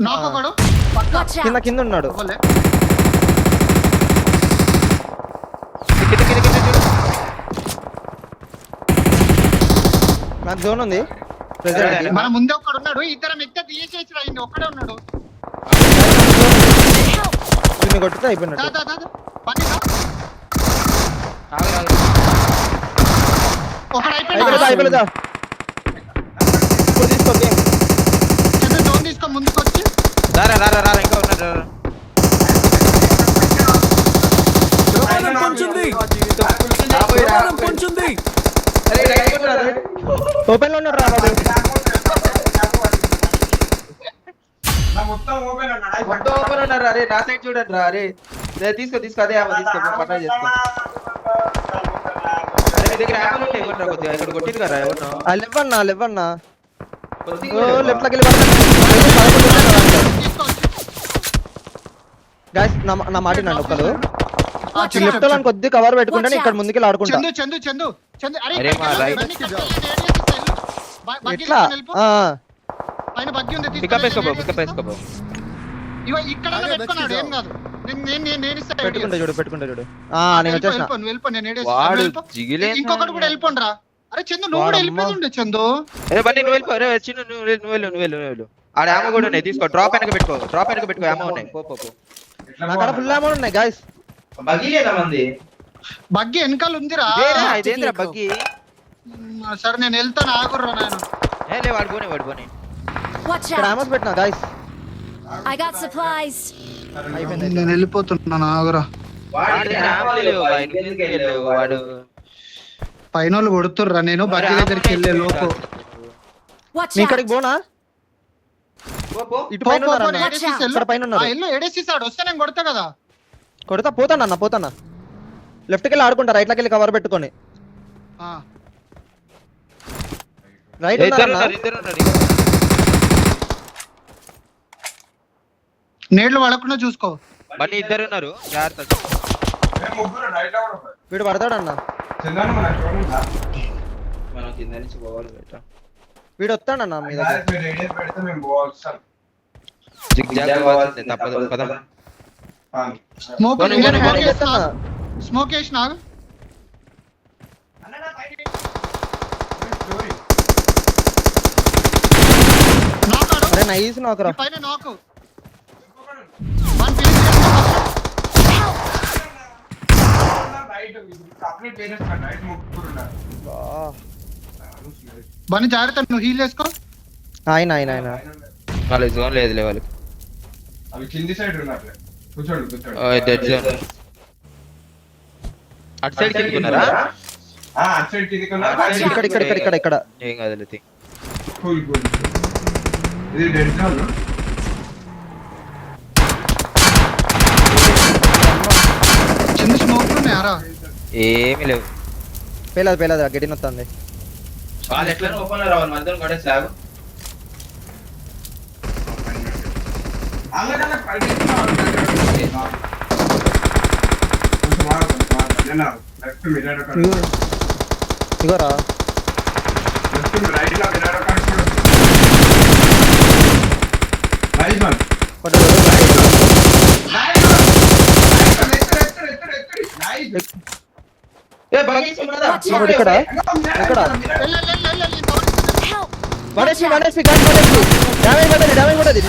నాకు ఒకడు Watch out! కింద ఉన్నాడు. ఒకలే. నాకు జోన్ ఉంది ప్రెజెంట్. మన ముందే ఒకడు ఉన్నాడు ఇద్దరం ఎక్క తీసేసి అయింది ఒక్కడే ఉన్నాడు దీన్ని కొట్టితే అయిపోయినట్టు. పన్నీరా? ఒకడు అయిపోలేదా అయిపోయింది ఇప్పుడు తీసుకో game. చంద్ర జోన్ తీసుకో ముందుకు వచ్చి రారా ఇంకా ఉన్నాడు. ప్రమాదం పొంచుంది. ప్రమాదం పొంచుంది. ఓపెన్ లో ఉన్నాడు రా బాబు. మొత్తం ఓపెన్ ఉన్నారు. అరే నా సైడ్ చూడండి రా. అరే తీసుకో అదే తీసుకో పట్టా చేసుకో. అరే మీ దగ్గర యాపిల్ ఉంటే ఇవ్వండి కొద్దిగా. ఇక్కడ కొట్టింది కదా ఎవరినో. లెవన్నా కొద్దిగా ఓ లెఫ్ట్ లకి వెళ్ళి పడతాను. గాయ్స్ నా మాట వినండి ఒక్కరు. లెఫ్ట్ లో కొద్ది కవర్ పెట్టుకుంటే ఇక్కడ ముందుకి ఆడుకుంటా. చందు చందు చందు చందు అరే అరే మా రైట్ ఎట్లా పైన బగ్గి ఉంది పికప్ వేసుకోబో ఇవ ఇక్కడ పెట్టుకున్నాడు ఏం కాదు నేను ఇస్తా పెట్టుకుంటా చూడు నేను వచ్చేసిన. వెళ్ళిపో నేను వాడు జిగిలే ఇంకొకటి కూడా వెళ్ళిపోండ్రా. అరే చందు నువ్వు కూడా వెళ్ళిపోతుండే చందు. ఏ బన్నీ నువ్వు వెళ్ళిపో రే చిన్న నువ్వు వెళ్ళు ఆడ ఆమో కూడా ఉన్నాయి తీసుకో డ్రాప్ వెనక పెట్టుకో ఆమో ఉన్నాయి పో నా కాడ ఫుల్ అమౌంట్ ఉన్నాయి గాయ్స్. బగ్గి వెనకాల ఉందిరా. ఇదేంద్రా బగ్గి సరే నేను వెళ్తాను ఆగుర్రా నేను. ఏ లే వాడు పోనీ Watch ఇక్కడ out! ఆమోస్ పెట్టినా గాయ్స్. I got supplies. నేను వెళ్ళిపోతున్నాను ఆగురా. వాడి ఆమో లేవు బాయ్ నువ్వు ఎందుకు వెళ్ళావు వాడు పైన వాళ్ళు కొడుతుర్రా. నేను బగ్గి దగ్గరికి వెళ్ళే లోపు Watch నీ out! ఇక్కడికి పోనా ఇటు పైన ఉన్నారా అన్న? ఇక్కడ పైన ఉన్నారు. ఏడేసిస్తాడు వస్తే నేను కొడతా కదా. కొడతా పోతానా లెఫ్ట్కి వెళ్ళి ఆడుకుంటా. రైట్ లోకి వెళ్ళి కవర్ పెట్టుకొని రైట్ ఇద్దరు నేడ్లు పడకుండా చూసుకో. బన్నీ ఇద్దరు ఉన్నారు జాగ్రత్త వీడు పడతాడన్న. మనం కింద నుంచి పోవాలి బయట వీడు వస్తాడన్న మీ దగ్గర. జిగ్జాగ్ పోవాల్సిందే తప్పదు పదం స్మోక్ పోనీ, స్మోక్ వేసిన అరే నైస్ నాకురా. పైన నాకు బని జాగ్రత్త నువ్వు హీల్ వేసుకో. ఆయన వాళ్ళ జోన్ లేదు వాళ్ళకి అవి కింది సైడ్ ఉన్నారు కూర్చోండి డెడ్ జోన్ అటు సైడ్ కిందకున్నారా అటు సైడ్ కిందికి ఉన్నారు. ఇక్కడ ఏం కాదు కూల్ ఇది డెడ్ జోన్. చిన్న స్మోక్ ఉన్నాయారా? ఏమీ లేవు పేలేదు గడ్డి నొత్తంది. వాళ్ళు ఎట్లా ఓపెన్ రావాలి మధ్యలో కూడా స్లాబ్ ఇగోరా ఇక్కడ Help! పడేసి డ్యామేజ్ పడేది